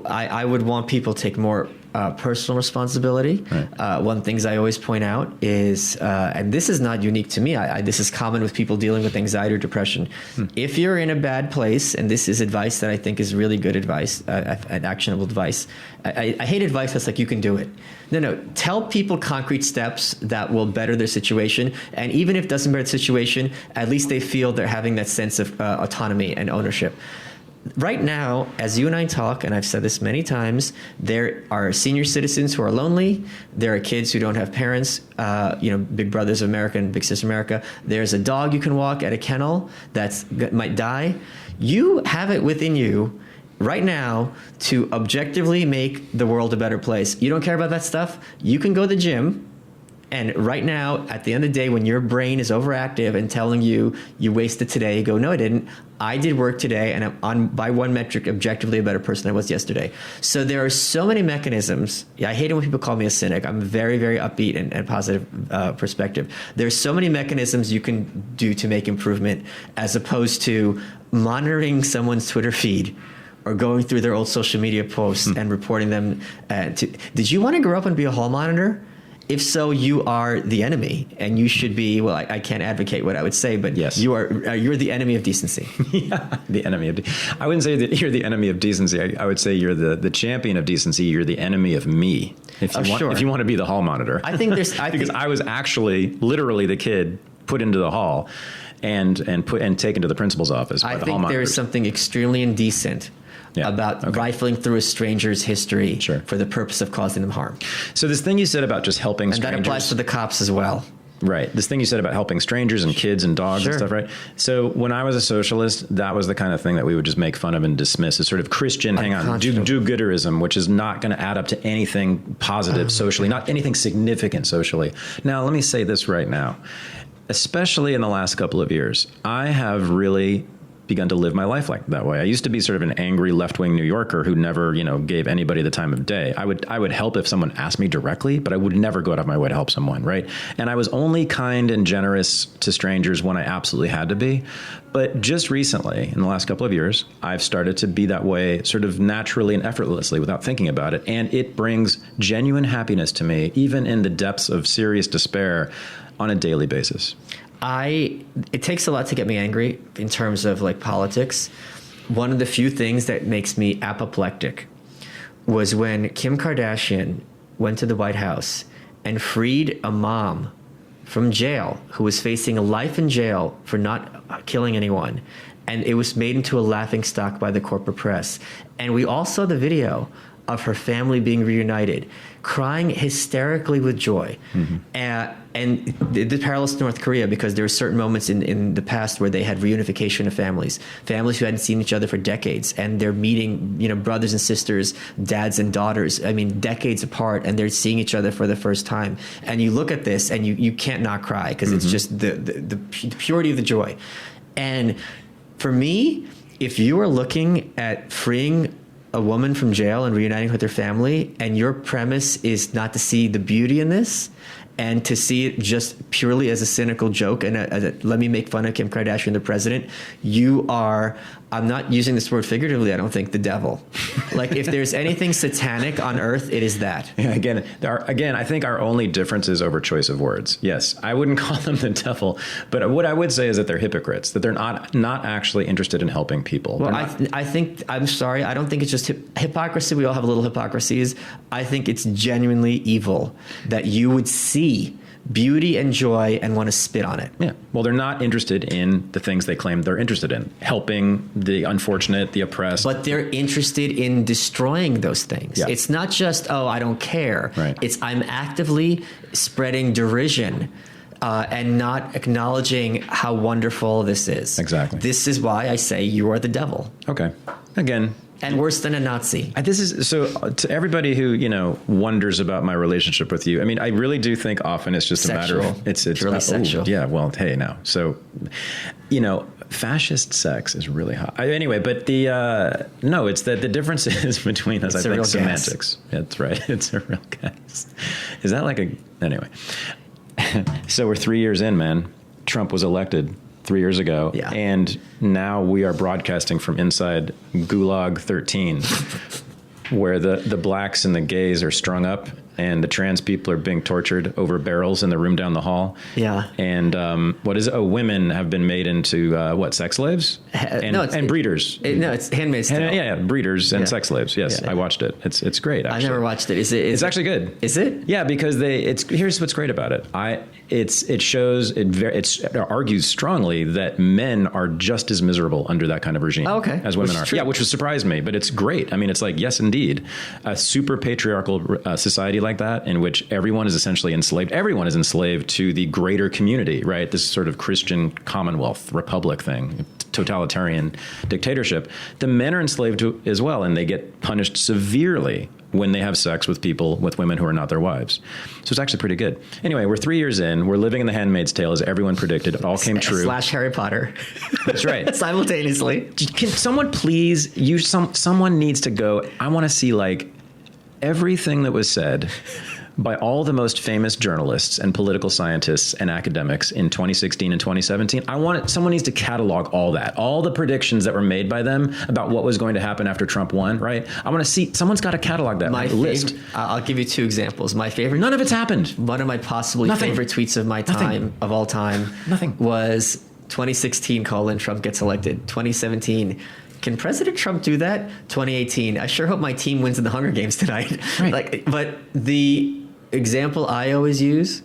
I would want people to take more personal responsibility. Right. One of the things I always point out is, and this is not unique to me, this is common with people dealing with anxiety or depression. If you're in a bad place, and this is advice that I think is really good advice, and actionable advice, I hate advice that's like, you can do it. No, tell people concrete steps that will better their situation. And even if it doesn't better the situation, at least they feel they're having that sense of autonomy and ownership. Right now, as you and I talk, and I've said this many times, there are senior citizens who are lonely. There are kids who don't have parents, Big Brothers of America and Big Sisters of America. There's a dog you can walk at a kennel that might die. You have it within you right now to objectively make the world a better place. You don't care about that stuff? You can go to the gym. And right now, at the end of the day, when your brain is overactive and telling you wasted today, you go, no, I didn't. I did work today, and I'm on, by one metric, objectively a better person than I was yesterday. So there are so many mechanisms. Yeah, I hate it when people call me a cynic. I'm very, very upbeat and positive perspective. There's so many mechanisms you can do to make improvement, as opposed to monitoring someone's Twitter feed or going through their old social media posts and reporting them. Did you want to grow up and be a hall monitor? If so, you are the enemy, and you should be. Well, I can't advocate what I would say, but yes, you're the enemy of decency. Yeah, the enemy of. I wouldn't say that you're the enemy of decency. I would say you're the champion of decency. You're the enemy of me. If you want to be the hall monitor, I think there's because I was actually literally the kid put into the hall and taken to the principal's office by the hall monitor. I think there is something extremely indecent about rifling through a stranger's history for the purpose of causing them harm. So this thing you said about just helping strangers. And that applies to the cops as well. Right. This thing you said about helping strangers and kids and dogs and stuff, right? So when I was a socialist, that was the kind of thing that we would just make fun of and dismiss as sort of Christian, do-gooderism, which is not going to add up to anything positive socially, not anything significant socially. Now, let me say this right now. Especially in the last couple of years, I have really begun to live my life like that way. I used to be sort of an angry left-wing New Yorker who never, gave anybody the time of day. I would help if someone asked me directly, but I would never go out of my way to help someone, right? And I was only kind and generous to strangers when I absolutely had to be. But just recently, in the last couple of years, I've started to be that way sort of naturally and effortlessly without thinking about it. And it brings genuine happiness to me, even in the depths of serious despair, on a daily basis. It takes a lot to get me angry in terms of like politics. One of the few things that makes me apoplectic was when Kim Kardashian went to the White House and freed a mom from jail who was facing a life in jail for not killing anyone. And it was made into a laughingstock by the corporate press. And we all saw the video of her family being reunited, crying hysterically with joy. And the parallels to North Korea, because there were certain moments in the past where they had reunification of families who hadn't seen each other for decades, and they're meeting, brothers and sisters, dads and daughters, decades apart, and they're seeing each other for the first time. And you look at this and you can't not cry, because it's just the purity of the joy. And for me, if you are looking at freeing a woman from jail and reuniting with her family, and your premise is not to see the beauty in this and to see it just purely as a cynical joke and let me make fun of Kim Kardashian, the president, you are, I'm not using this word figuratively, I don't think, the devil. Like, if there's anything satanic on earth, it is that. Yeah, again, I think our only difference is over choice of words. Yes, I wouldn't call them the devil, but what I would say is that they're hypocrites, that they're not actually interested in helping people. Well, I think, I'm sorry, I don't think it's just hypocrisy. We all have little hypocrisies. I think it's genuinely evil that you would see beauty and joy and want to spit on it. Yeah. Well, they're not interested in the things they claim they're interested in, helping the unfortunate, the oppressed. But they're interested in destroying those things. Yeah. It's not just, oh, I don't care. Right. It's I'm actively spreading derision and not acknowledging how wonderful this is. Exactly. This is why I say you are the devil. Okay. Again. And worse than a Nazi. This is so to everybody who, wonders about my relationship with you. I mean, I really do think often it's just Sexual. a matter of it's Purely sexual. Yeah. Well, hey, now. So, fascist sex is really hot. Anyway, but no, it's that the difference is between us, It's I a think, real semantics. That's right. It's a real gas. Is that like anyway. So we're 3 years in, man. Trump was elected 3 years ago. Yeah. And now we are broadcasting from inside Gulag 13, where the blacks and the gays are strung up and the trans people are being tortured over barrels in the room down the hall. Yeah. And women have been made into sex slaves? And breeders. It's Handmaid's Tale. Yeah, breeders and Yeah. sex slaves. Yes, Yeah. I watched it. It's great, actually. I never watched it. It's actually good. Is it? Yeah, because here's what's great about it. It argues strongly that men are just as miserable under that kind of regime as women are. True. Yeah, which would surprise me, but it's great. I mean, it's like, yes, indeed, a super patriarchal society like that in which everyone is essentially enslaved. Everyone is enslaved to the greater community, right? This sort of Christian Commonwealth Republic thing, totalitarian dictatorship. The men are enslaved to as well, and they get punished severely when they have sex with women who are not their wives. So it's actually pretty good. Anyway, we're 3 years in. We're living in the Handmaid's Tale, as everyone predicted. It all came true. / Harry Potter. That's right. Simultaneously. Can someone please, someone needs to go, I want to see everything that was said by all the most famous journalists and political scientists and academics in 2016 and 2017. Someone needs to catalog all that, all the predictions that were made by them about what was going to happen after Trump won, right? I want to see, someone's got to catalog that list. I'll give you two examples. My favorite. None of it's happened. One of my possibly Nothing. favorite tweets of my time, of all time. Nothing. Was 2016 : Trump gets elected. 2017. Can President Trump do that? 2018. I sure hope my team wins in the Hunger Games tonight. Right. But the example I always use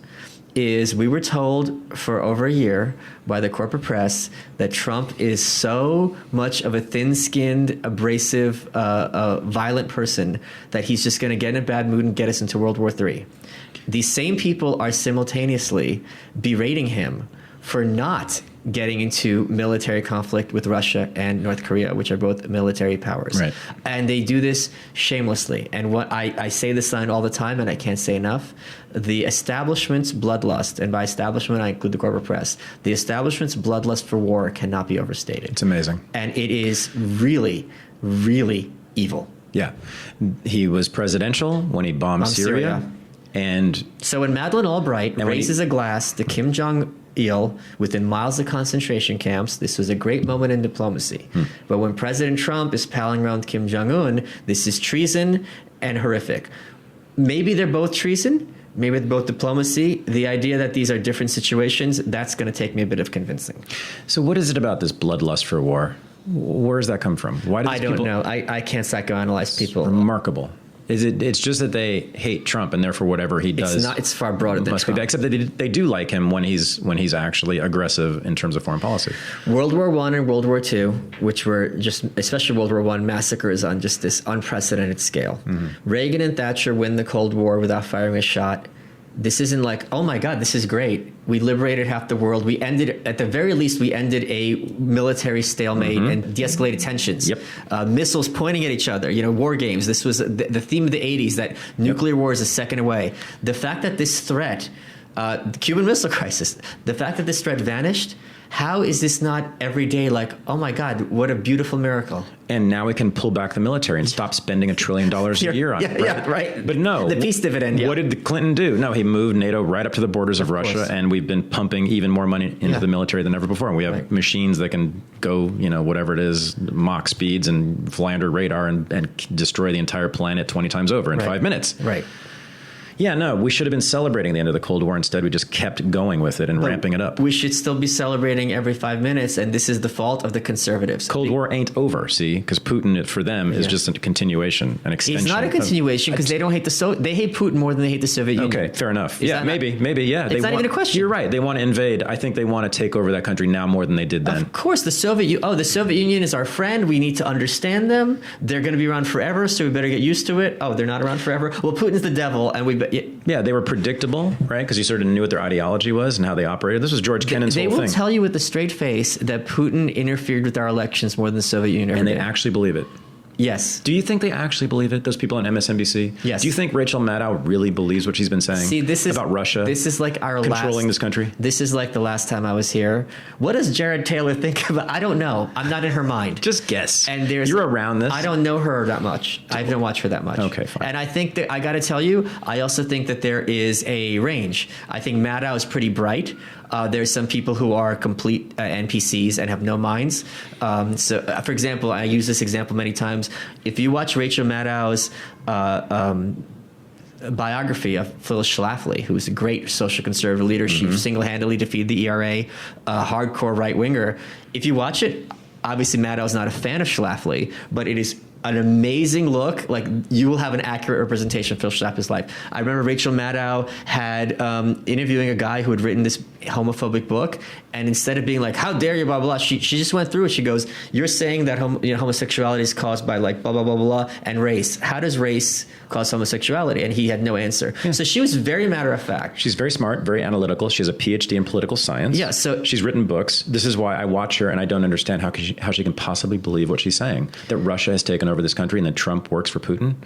is we were told for over a year by the corporate press that Trump is so much of a thin-skinned, abrasive, violent person that he's just going to get in a bad mood and get us into World War III. These same people are simultaneously berating him for not getting into military conflict with Russia and North Korea, which are both military powers. Right. And they do this shamelessly. And what I say this line all the time, and I can't say enough, the establishment's bloodlust, and by establishment I include the corporate press, the establishment's bloodlust for war cannot be overstated. It's amazing. And it is really, really evil. Yeah. He was presidential when he bombed Syria. And so when Madeleine Albright raises a glass to Kim Jong-il within miles of concentration camps, this was a great moment in diplomacy. But when President Trump is palling around Kim Jong-un, this is treason and horrific. Maybe they're both treason. Maybe they're both diplomacy. The idea that these are different situations, that's going to take me a bit of convincing. So what is it about this bloodlust for war? Where does that come from? Why I don't know. I can't psychoanalyze people. Remarkable. It's just that they hate Trump, and therefore whatever he does, it's far broader than Trump. Except that they do like him when he's actually aggressive in terms of foreign policy. World War I and World War II, which were just, especially World War I, massacres on just this unprecedented scale. Reagan and Thatcher win the Cold War without firing a shot. This isn't like, oh my God, this is great. We liberated half the world. We ended, at the very least, a military stalemate and de-escalated tensions. Yep. Missiles pointing at each other, war games. This was the theme of the 80s, that nuclear war is a second away. The fact that this threat, the Cuban Missile Crisis, the fact that this threat vanished, how is this not every day like, oh my God, what a beautiful miracle? And now we can pull back the military and stop spending $1 trillion a year on it. Right. But no. The peace dividend. What did Clinton do? No, he moved NATO right up to the borders of Russia, and we've been pumping even more money into the military than ever before. And we have machines that can go, whatever it is, Mach speeds and fly under radar and destroy the entire planet 20 times over in 5 minutes. Right. Yeah, no, we should have been celebrating the end of the Cold War. Instead, we just kept going with it and ramping it up. We should still be celebrating every 5 minutes, and this is the fault of the conservatives. Cold War ain't over, see? Because Putin, for them, is just a continuation, an extension. It's not a continuation because they don't hate they hate Putin more than they hate the Soviet Union. Okay, fair enough. Maybe, yeah. It's not even a question. You're right. They want to invade. I think they want to take over that country now more than they did then. Of course, the Soviet Union is our friend. We need to understand them. They're going to be around forever, so we better get used to it. Oh, they're not around forever. Well, Putin's the devil, and yeah, they were predictable, right? Because you sort of knew what their ideology was and how they operated. This was George Kennan's whole thing. They will tell you with a straight face that Putin interfered with our elections more than the Soviet Union ever did. And they actually believe it. Yes. Do you think they actually believe it, those people on MSNBC? Yes. Do you think Rachel Maddow really believes what she's been saying about Russia? This is like controlling this country? This is like the last time I was here. What does Jared Taylor think about? I don't know. I'm not in her mind. Just guess. And you're around this. I don't know her that much. I don't watch her that much. Okay, fine. And I think that I got to tell you, I also think that there is a range. I think Maddow is pretty bright. There's some people who are complete NPCs and have no minds. For example, I use this example many times. If you watch Rachel Maddow's biography of Phyllis Schlafly, who was a great social conservative leader, she single-handedly defeated the ERA, a hardcore right-winger. If you watch it, obviously Maddow's not a fan of Schlafly, but it is an amazing look. Like, you will have an accurate representation of Phil Schlafly's life. I remember Rachel Maddow had interviewing a guy who had written this homophobic book, and instead of being like, how dare you, blah, blah, blah, she just went through it. She goes, you're saying that homosexuality is caused by like blah, blah, blah, blah, and race. How does race cause homosexuality? And he had no answer. Yeah. So she was very matter of fact. She's very smart, very analytical. She has a PhD in political science. Yeah, so she's written books. This is why I watch her, and I don't understand how she can possibly believe what she's saying, that Russia has taken over this country and that Trump works for Putin,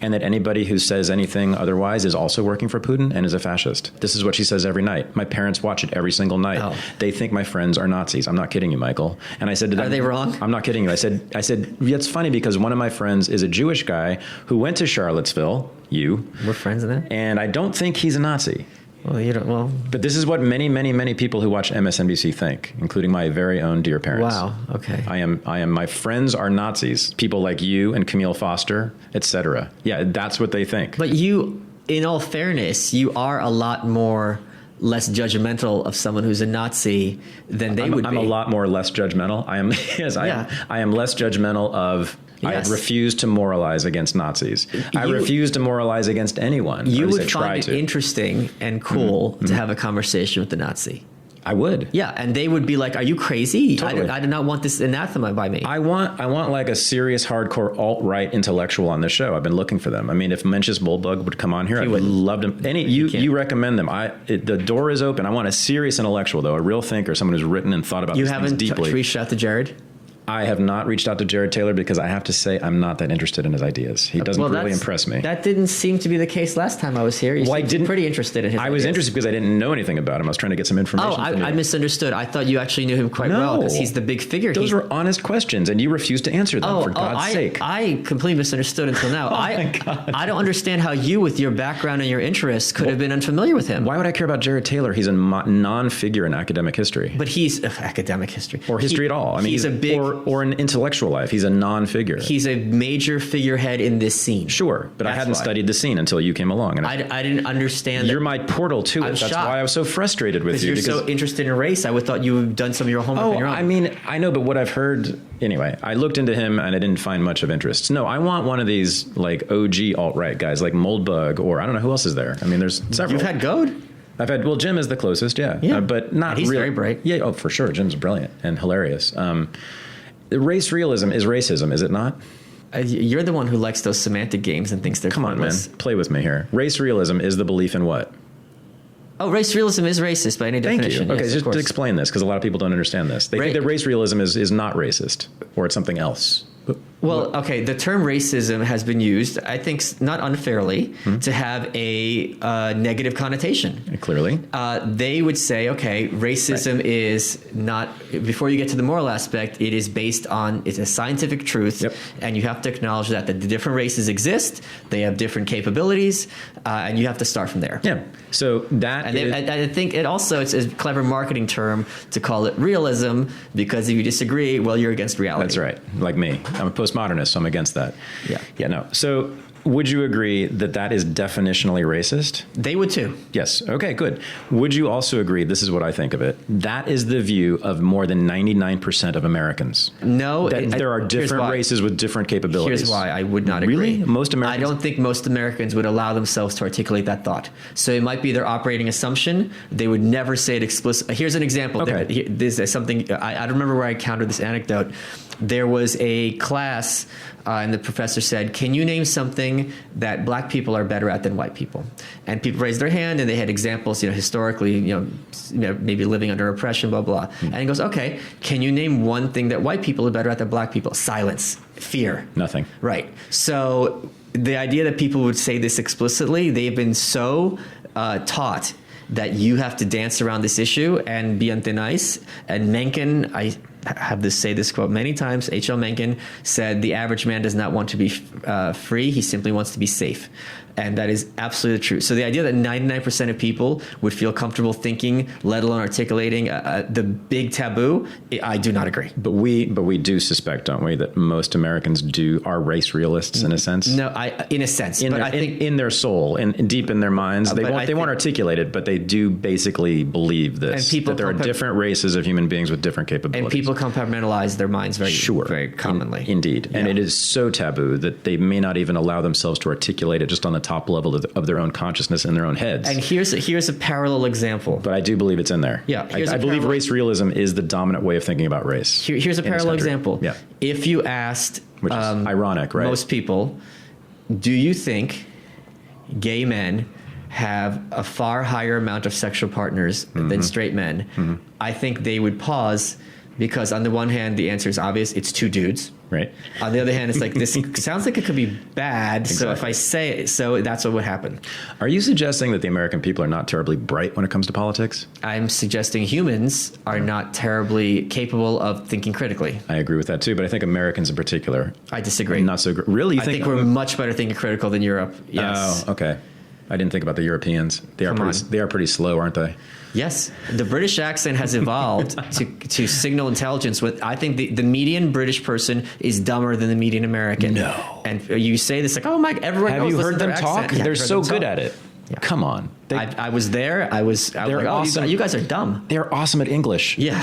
and that anybody who says anything otherwise is also working for Putin and is a fascist. This is what she says every night. My parents watch it every single night. Oh. They think my friends are Nazis. I'm not kidding you, Michael. And I said to them, are they wrong? I'm not kidding you. I said, yeah, it's funny because one of my friends is a Jewish guy who went to Charlottesville. We're friends in there? And I don't think he's a Nazi. Well, you don't. Well, but this is what many, many, many people who watch MSNBC think, including my very own dear parents. Wow. Okay. I am. My friends are Nazis. People like you and Camille Foster, etc. Yeah, that's what they think. But you, in all fairness, you are a lot more less judgmental of someone who's a Nazi than they would be. I'm a lot more less judgmental. I am. Yes, I am less judgmental of. Yes. I refuse to moralize against Nazis. I refuse to moralize against anyone. You would find it interesting and cool to have a conversation with the Nazi. I would. Yeah, and they would be like, "Are you crazy? Totally. I do not want this anathema by me." I want like a serious, hardcore alt-right intellectual on this show. I've been looking for them. I mean, if Mencius Moldbug would come on here, I would love them. You recommend them. The door is open. I want a serious intellectual, though, a real thinker, someone who's written and thought about these things deeply. You haven't reached out to Jared? I have not reached out to Jared Taylor because I have to say I'm not that interested in his ideas. He doesn't really impress me. That didn't seem to be the case last time I was here. You seemed pretty interested in his ideas. I was interested because I didn't know anything about him. I was trying to get some information from you. I misunderstood. I thought you actually knew him quite well because he's the big figure. Those were honest questions, and you refused to answer them, for God's sake. I completely misunderstood until now. My God. I don't understand how you, with your background and your interests, could have been unfamiliar with him. Why would I care about Jared Taylor? He's a non-figure in academic history. But he's academic history. Or history at all. I mean, he's a big... Or an intellectual life. He's a non-figure. He's a major figurehead in this scene. Sure, but I hadn't studied the scene until you came along. And I didn't understand. You're my portal to it. That's why I was so frustrated with you. Because you're so interested in race. I would thought you had done some of your homework on your own. I mean, I know, but what I've heard... Anyway, I looked into him and I didn't find much of interest. No, I want one of these like OG alt-right guys like Moldbug or I don't know who else is there. I mean, there's several. You've had Goad? Jim is the closest, yeah. But not really. He's really. very bright. Yeah, for sure. Jim's brilliant and hilarious. Race realism is racism, is it not? You're the one who likes those semantic games and thinks they're pointless. Come on, man. Play with me here. Race realism is the belief in what? Oh, race realism is racist by any definition. Thank you. Okay, yes, just to explain this, because a lot of people don't understand this. They think that race realism is not racist, or it's something else. Well, okay, the term racism has been used, I think, not unfairly, to have a negative connotation. Clearly. They would say, okay, racism is not, before you get to the moral aspect, it is based on, it's a scientific truth, and you have to acknowledge that the different races exist, they have different capabilities, and you have to start from there. Yeah, so that I think it's a clever marketing term to call it realism, because if you disagree, well, you're against reality. That's right, like me. I'm a postmodernist, so I'm against that. Yeah, no. So Would you agree that that is definitionally racist? They would too. Yes. Okay, good. Would you also agree, this is what I think of it, that is the view of more than 99% of Americans? No. That there are different races with different capabilities. Here's why I would not agree. Really? Most Americans? I don't think most Americans would allow themselves to articulate that thought. So it might be their operating assumption. They would never say it explicitly. Here's an example. Okay. This is something, I don't remember where I encountered this anecdote. There was a class and the professor said, can you name something that black people are better at than white people? And people raised their hand and they had examples, historically, maybe living under oppression, blah, blah. And he goes, okay, can you name one thing that white people are better at than black people? Silence, fear. Nothing. Right. So the idea that people would say this explicitly, they've been so taught that you have to dance around this issue and be on thin ice. And Mencken, I have say this quote many times, H.L. Mencken said, the average man does not want to be free, he simply wants to be safe. And that is absolutely true. So the idea that 99% of people would feel comfortable thinking, let alone articulating the big taboo, I do not agree. But we do suspect, don't we, that most Americans are race realists in a sense? No, in a sense. I think in their soul, deep in their minds, they won't articulate it, but they do basically believe this, that there are different races of human beings with different capabilities. And people compartmentalize their minds very commonly. Indeed. Yeah. And it is so taboo that they may not even allow themselves to articulate it just on the top level of their own consciousness in their own heads. And here's a parallel example. But I do believe it's in there. Yeah. I believe race realism is the dominant way of thinking about race. Here's a parallel example. Yeah. If you asked which is ironic, right? Most people, do you think gay men have a far higher amount of sexual partners than straight men? Mm-hmm. I think they would pause because on the one hand, the answer is obvious. It's two dudes. Right. On the other hand, it's like, this sounds like it could be bad. Exactly. So if I say it, so that's what would happen. Are you suggesting that the American people are not terribly bright when it comes to politics? I'm suggesting humans are not terribly capable of thinking critically. I agree with that too, but I think Americans in particular. I disagree. Not so really. I think we're much better thinking critical than Europe. Yes. Oh, okay. I didn't think about the Europeans. They are pretty slow, aren't they? Yes, the British accent has evolved to signal intelligence. I think the median British person is dumber than the median American. No. And you say this like, oh my, everyone knows. Have you heard them talk? Yeah, they're so good at it. Yeah. Come on. I was there. I was like, awesome. Oh, you guys are dumb. They're awesome at English. Yeah.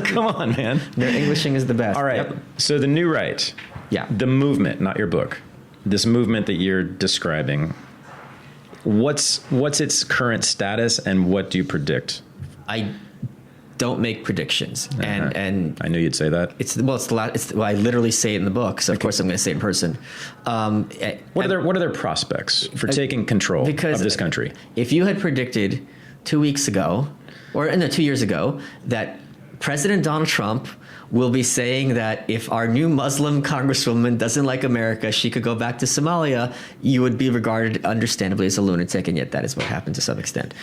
Come on, man. Their Englishing is the best. All right. Yep. So the New Right. Yeah. The movement, not your book. This movement that you're describing. What's its current status and what do you predict? I don't make predictions, and I knew you'd say that. I literally say it in the book, so of course I'm going to say it in person. What are their prospects for taking control of this country? If you had predicted 2 weeks ago, or 2 years ago, that President Donald Trump will be saying that if our new Muslim congresswoman doesn't like America, she could go back to Somalia, you would be regarded understandably as a lunatic, and yet that is what happened to some extent.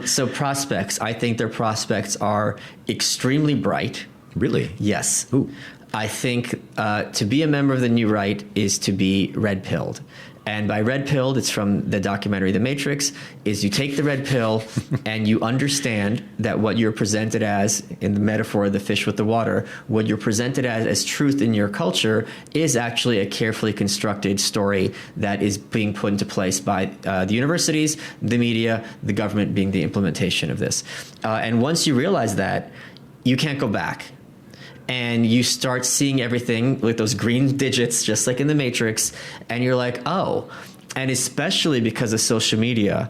So prospects, I think their prospects are extremely bright. Really? Yes. Ooh. I think to be a member of the New Right is to be red-pilled. And by red-pilled, it's from the documentary The Matrix, is you take the red pill and you understand that what you're presented as, in the metaphor of the fish with the water, what you're presented as truth in your culture is actually a carefully constructed story that is being put into place by the universities, the media, the government being the implementation of this. And once you realize that, you can't go back. And you start seeing everything with those green digits, just like in the Matrix, and you're like, oh. And especially because of social media,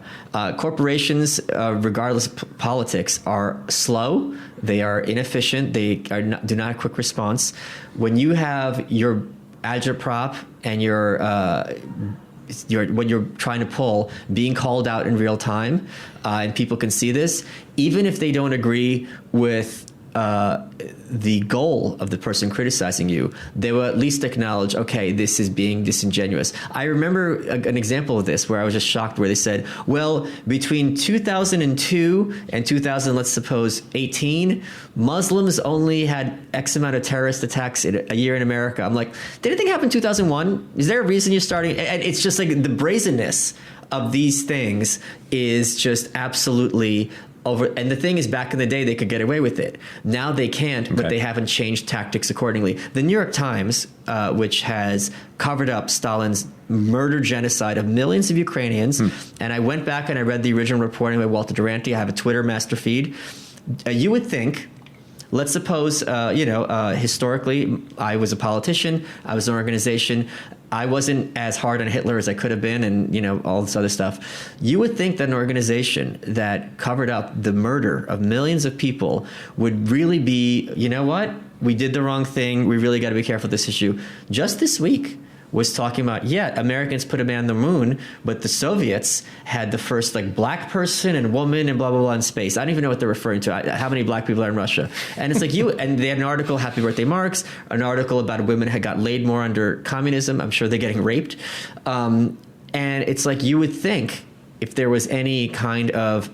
corporations, regardless of politics, are slow. They are inefficient. They do not have quick response. When you have your agitprop and what you're trying to pull being called out in real time, and people can see this, even if they don't agree with the goal of the person criticizing you, they will at least acknowledge, okay, this is being disingenuous. I remember an example of this where I was just shocked, where they said, well, between 2002 and 2000, let's suppose 18, Muslims only had X amount of terrorist attacks a year in America. I'm like, did anything happen in 2001? Is there a reason you're starting? And it's just like the brazenness of these things is just absolutely And the thing is, back in the day, they could get away with it. Now they can't, but they haven't changed tactics accordingly. The New York Times, which has covered up Stalin's murder genocide of millions of Ukrainians, and I went back and I read the original reporting by Walter Duranty. I have a Twitter master feed. You would think, let's suppose, historically, I was a politician, I was an organization, I wasn't as hard on Hitler as I could have been, and all this other stuff. You would think that an organization that covered up the murder of millions of people would really be, you know what? We did the wrong thing. We really got to be careful with this issue. Just this week was talking about, Americans put a man on the moon, but the Soviets had the first black person and woman and blah, blah, blah in space. I don't even know what they're referring to. How many black people are in Russia? And it's and they had an article, Happy Birthday Marx, an article about women had got laid more under communism. I'm sure they're getting raped. And it's you would think if there was any kind of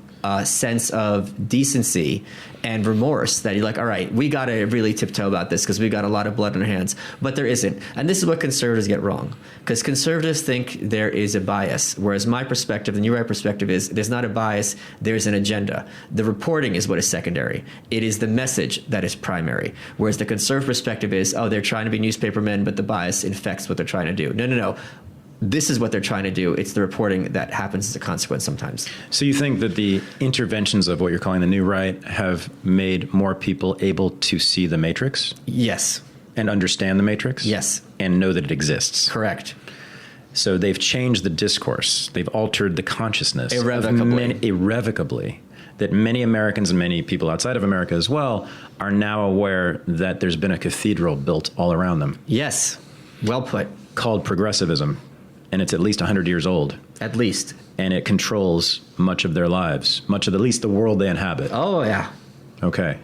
sense of decency and remorse that you're all right, we got to really tiptoe about this because we got a lot of blood on our hands. But there isn't. And this is what conservatives get wrong, because conservatives think there is a bias, whereas my perspective, the New Right perspective, is there's not a bias, there's an agenda. The reporting is what is secondary. It is the message that is primary, whereas the conservative perspective is, they're trying to be newspapermen, but the bias infects what they're trying to do. No. This is what they're trying to do. It's the reporting that happens as a consequence sometimes. So you think that the interventions of what you're calling the New Right have made more people able to see the Matrix? Yes. And understand the Matrix? Yes. And know that it exists? Correct. So they've changed the discourse. They've altered the consciousness. Irrevocably. That many Americans and many people outside of America as well are now aware that there's been a cathedral built all around them. Yes. Well put. Called progressivism. And it's at least 100 years old. At least. And it controls much of their lives, much of at least the world they inhabit. Oh, yeah. Okay.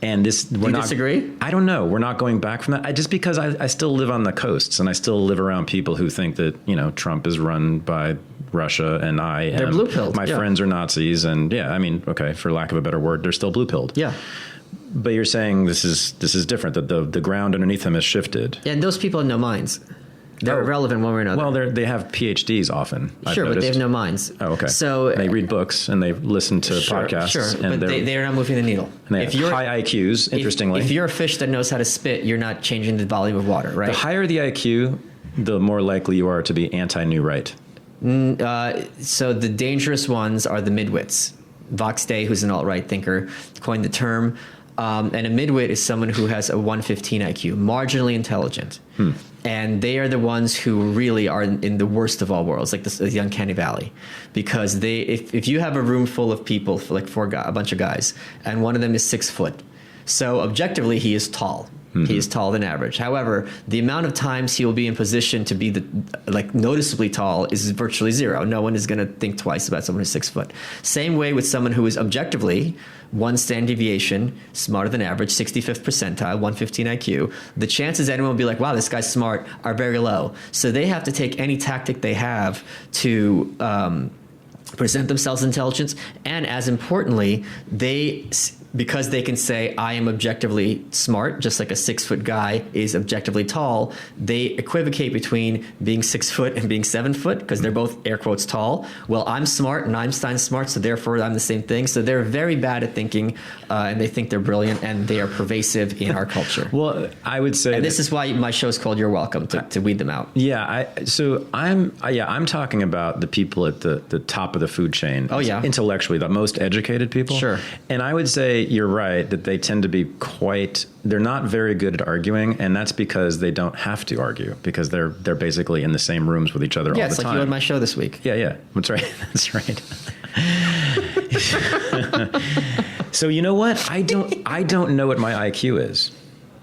And this... Do you disagree? I don't know. We're not going back from that. Just because I still live on the coasts and I still live around people who think that, Trump is run by Russia and they're blue-pilled. My friends are Nazis. And for lack of a better word, they're still blue-pilled. Yeah. But you're saying this is different, that the ground underneath them has shifted. Yeah, and those people have no minds. They're irrelevant one way or another. Well, they have PhDs often. Sure, but they have no minds. Oh, okay. So they read books and they listen to podcasts. Sure, and but they are not moving the needle. And they have high IQs, interestingly. If you're a fish that knows how to spit, you're not changing the volume of water, right? The higher the IQ, the more likely you are to be anti-New Right. So the dangerous ones are the midwits. Vox Day, who's an alt-right thinker, coined the term. And a midwit is someone who has a 115 IQ, marginally intelligent. And they are the ones who really are in the worst of all worlds, like the uncanny valley. Because if you have a room full of people, a bunch of guys, and one of them is 6 foot, so objectively he is tall. Mm-hmm. He is taller than average. However, the amount of times he will be in position to be noticeably tall is virtually zero. No one is going to think twice about someone who's 6 foot. Same way with someone who is objectively one standard deviation smarter than average, 65th percentile, 115 IQ. The chances anyone will be like, wow, this guy's smart, are very low. So they have to take any tactic they have to present themselves intelligence, and as importantly, because they can say, I am objectively smart, just like a 6 foot guy is objectively tall, they equivocate between being 6 foot and being 7 foot because they're both air quotes tall. Well, I'm smart and Einstein's smart, so therefore I'm the same thing. So they're very bad at thinking, and they think they're brilliant, and they are pervasive in our culture. Well, I would say, and this is why my show's called You're Welcome, to weed them out. Yeah, I'm talking about the people at the top of the food chain. Oh yeah, intellectually, the most educated people. Sure. And I would say you're right that they tend to be they're not very good at arguing, and that's because they don't have to argue because they're basically in the same rooms with each other all the time. Yeah, it's like you on my show this week. Yeah, that's right. That's right. So you know what? I don't know what my IQ is.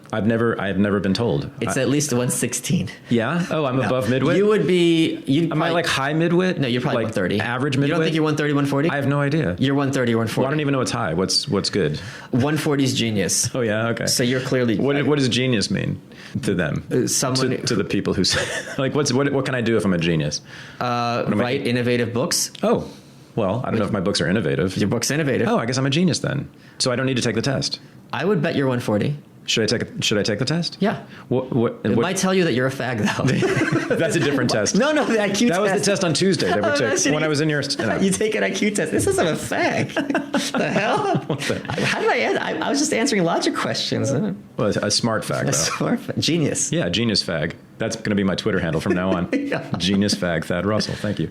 I've never been told. It's at least 116. Yeah? Oh, I'm above midwit? You would be... Am I high midwit? No, you're probably 130. Average midwit? You don't think you're 130, 140? I have no idea. You're 130 or 140. Well, I don't even know what's high. What's good? 140 is genius. Oh, yeah? Okay. So you're clearly... What does genius mean to them? Someone... To the people who say... what can I do if I'm a genius? Write innovative books. Oh. Well, I don't know if my books are innovative. Your book's innovative. Oh, I guess I'm a genius then. So I don't need to take the test. I would bet you're 140. Should I take the test? Yeah. It might tell you that you're a fag, though. That's a different test. No, the IQ test. That was the test on Tuesday that we took when I was in your... You take an IQ test. This isn't a fag. The hell? How did I answer? I was just answering logic questions. Well, a smart fag, though. A smart fag. Genius. Yeah, genius fag. That's going to be my Twitter handle from now on. Yeah. Genius fag, Thad Russell. Thank you.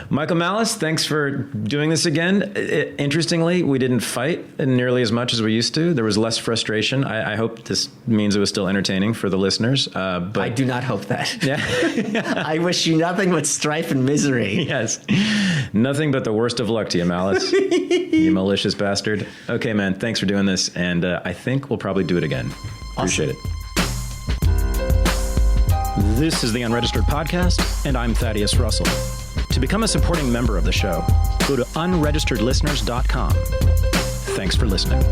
Michael Malice, thanks for doing this again. Interestingly, we didn't fight nearly as much as we used to. There was less frustration. I hope this means it was still entertaining for the listeners. But I do not hope that. Yeah. I wish you nothing but strife and misery. Yes. Nothing but the worst of luck to you, Malice. You malicious bastard. Okay, man. Thanks for doing this. And I think we'll probably do it again. Appreciate it. This is the Unregistered Podcast, and I'm Thaddeus Russell. To become a supporting member of the show, go to unregisteredlisteners.com. Thanks for listening.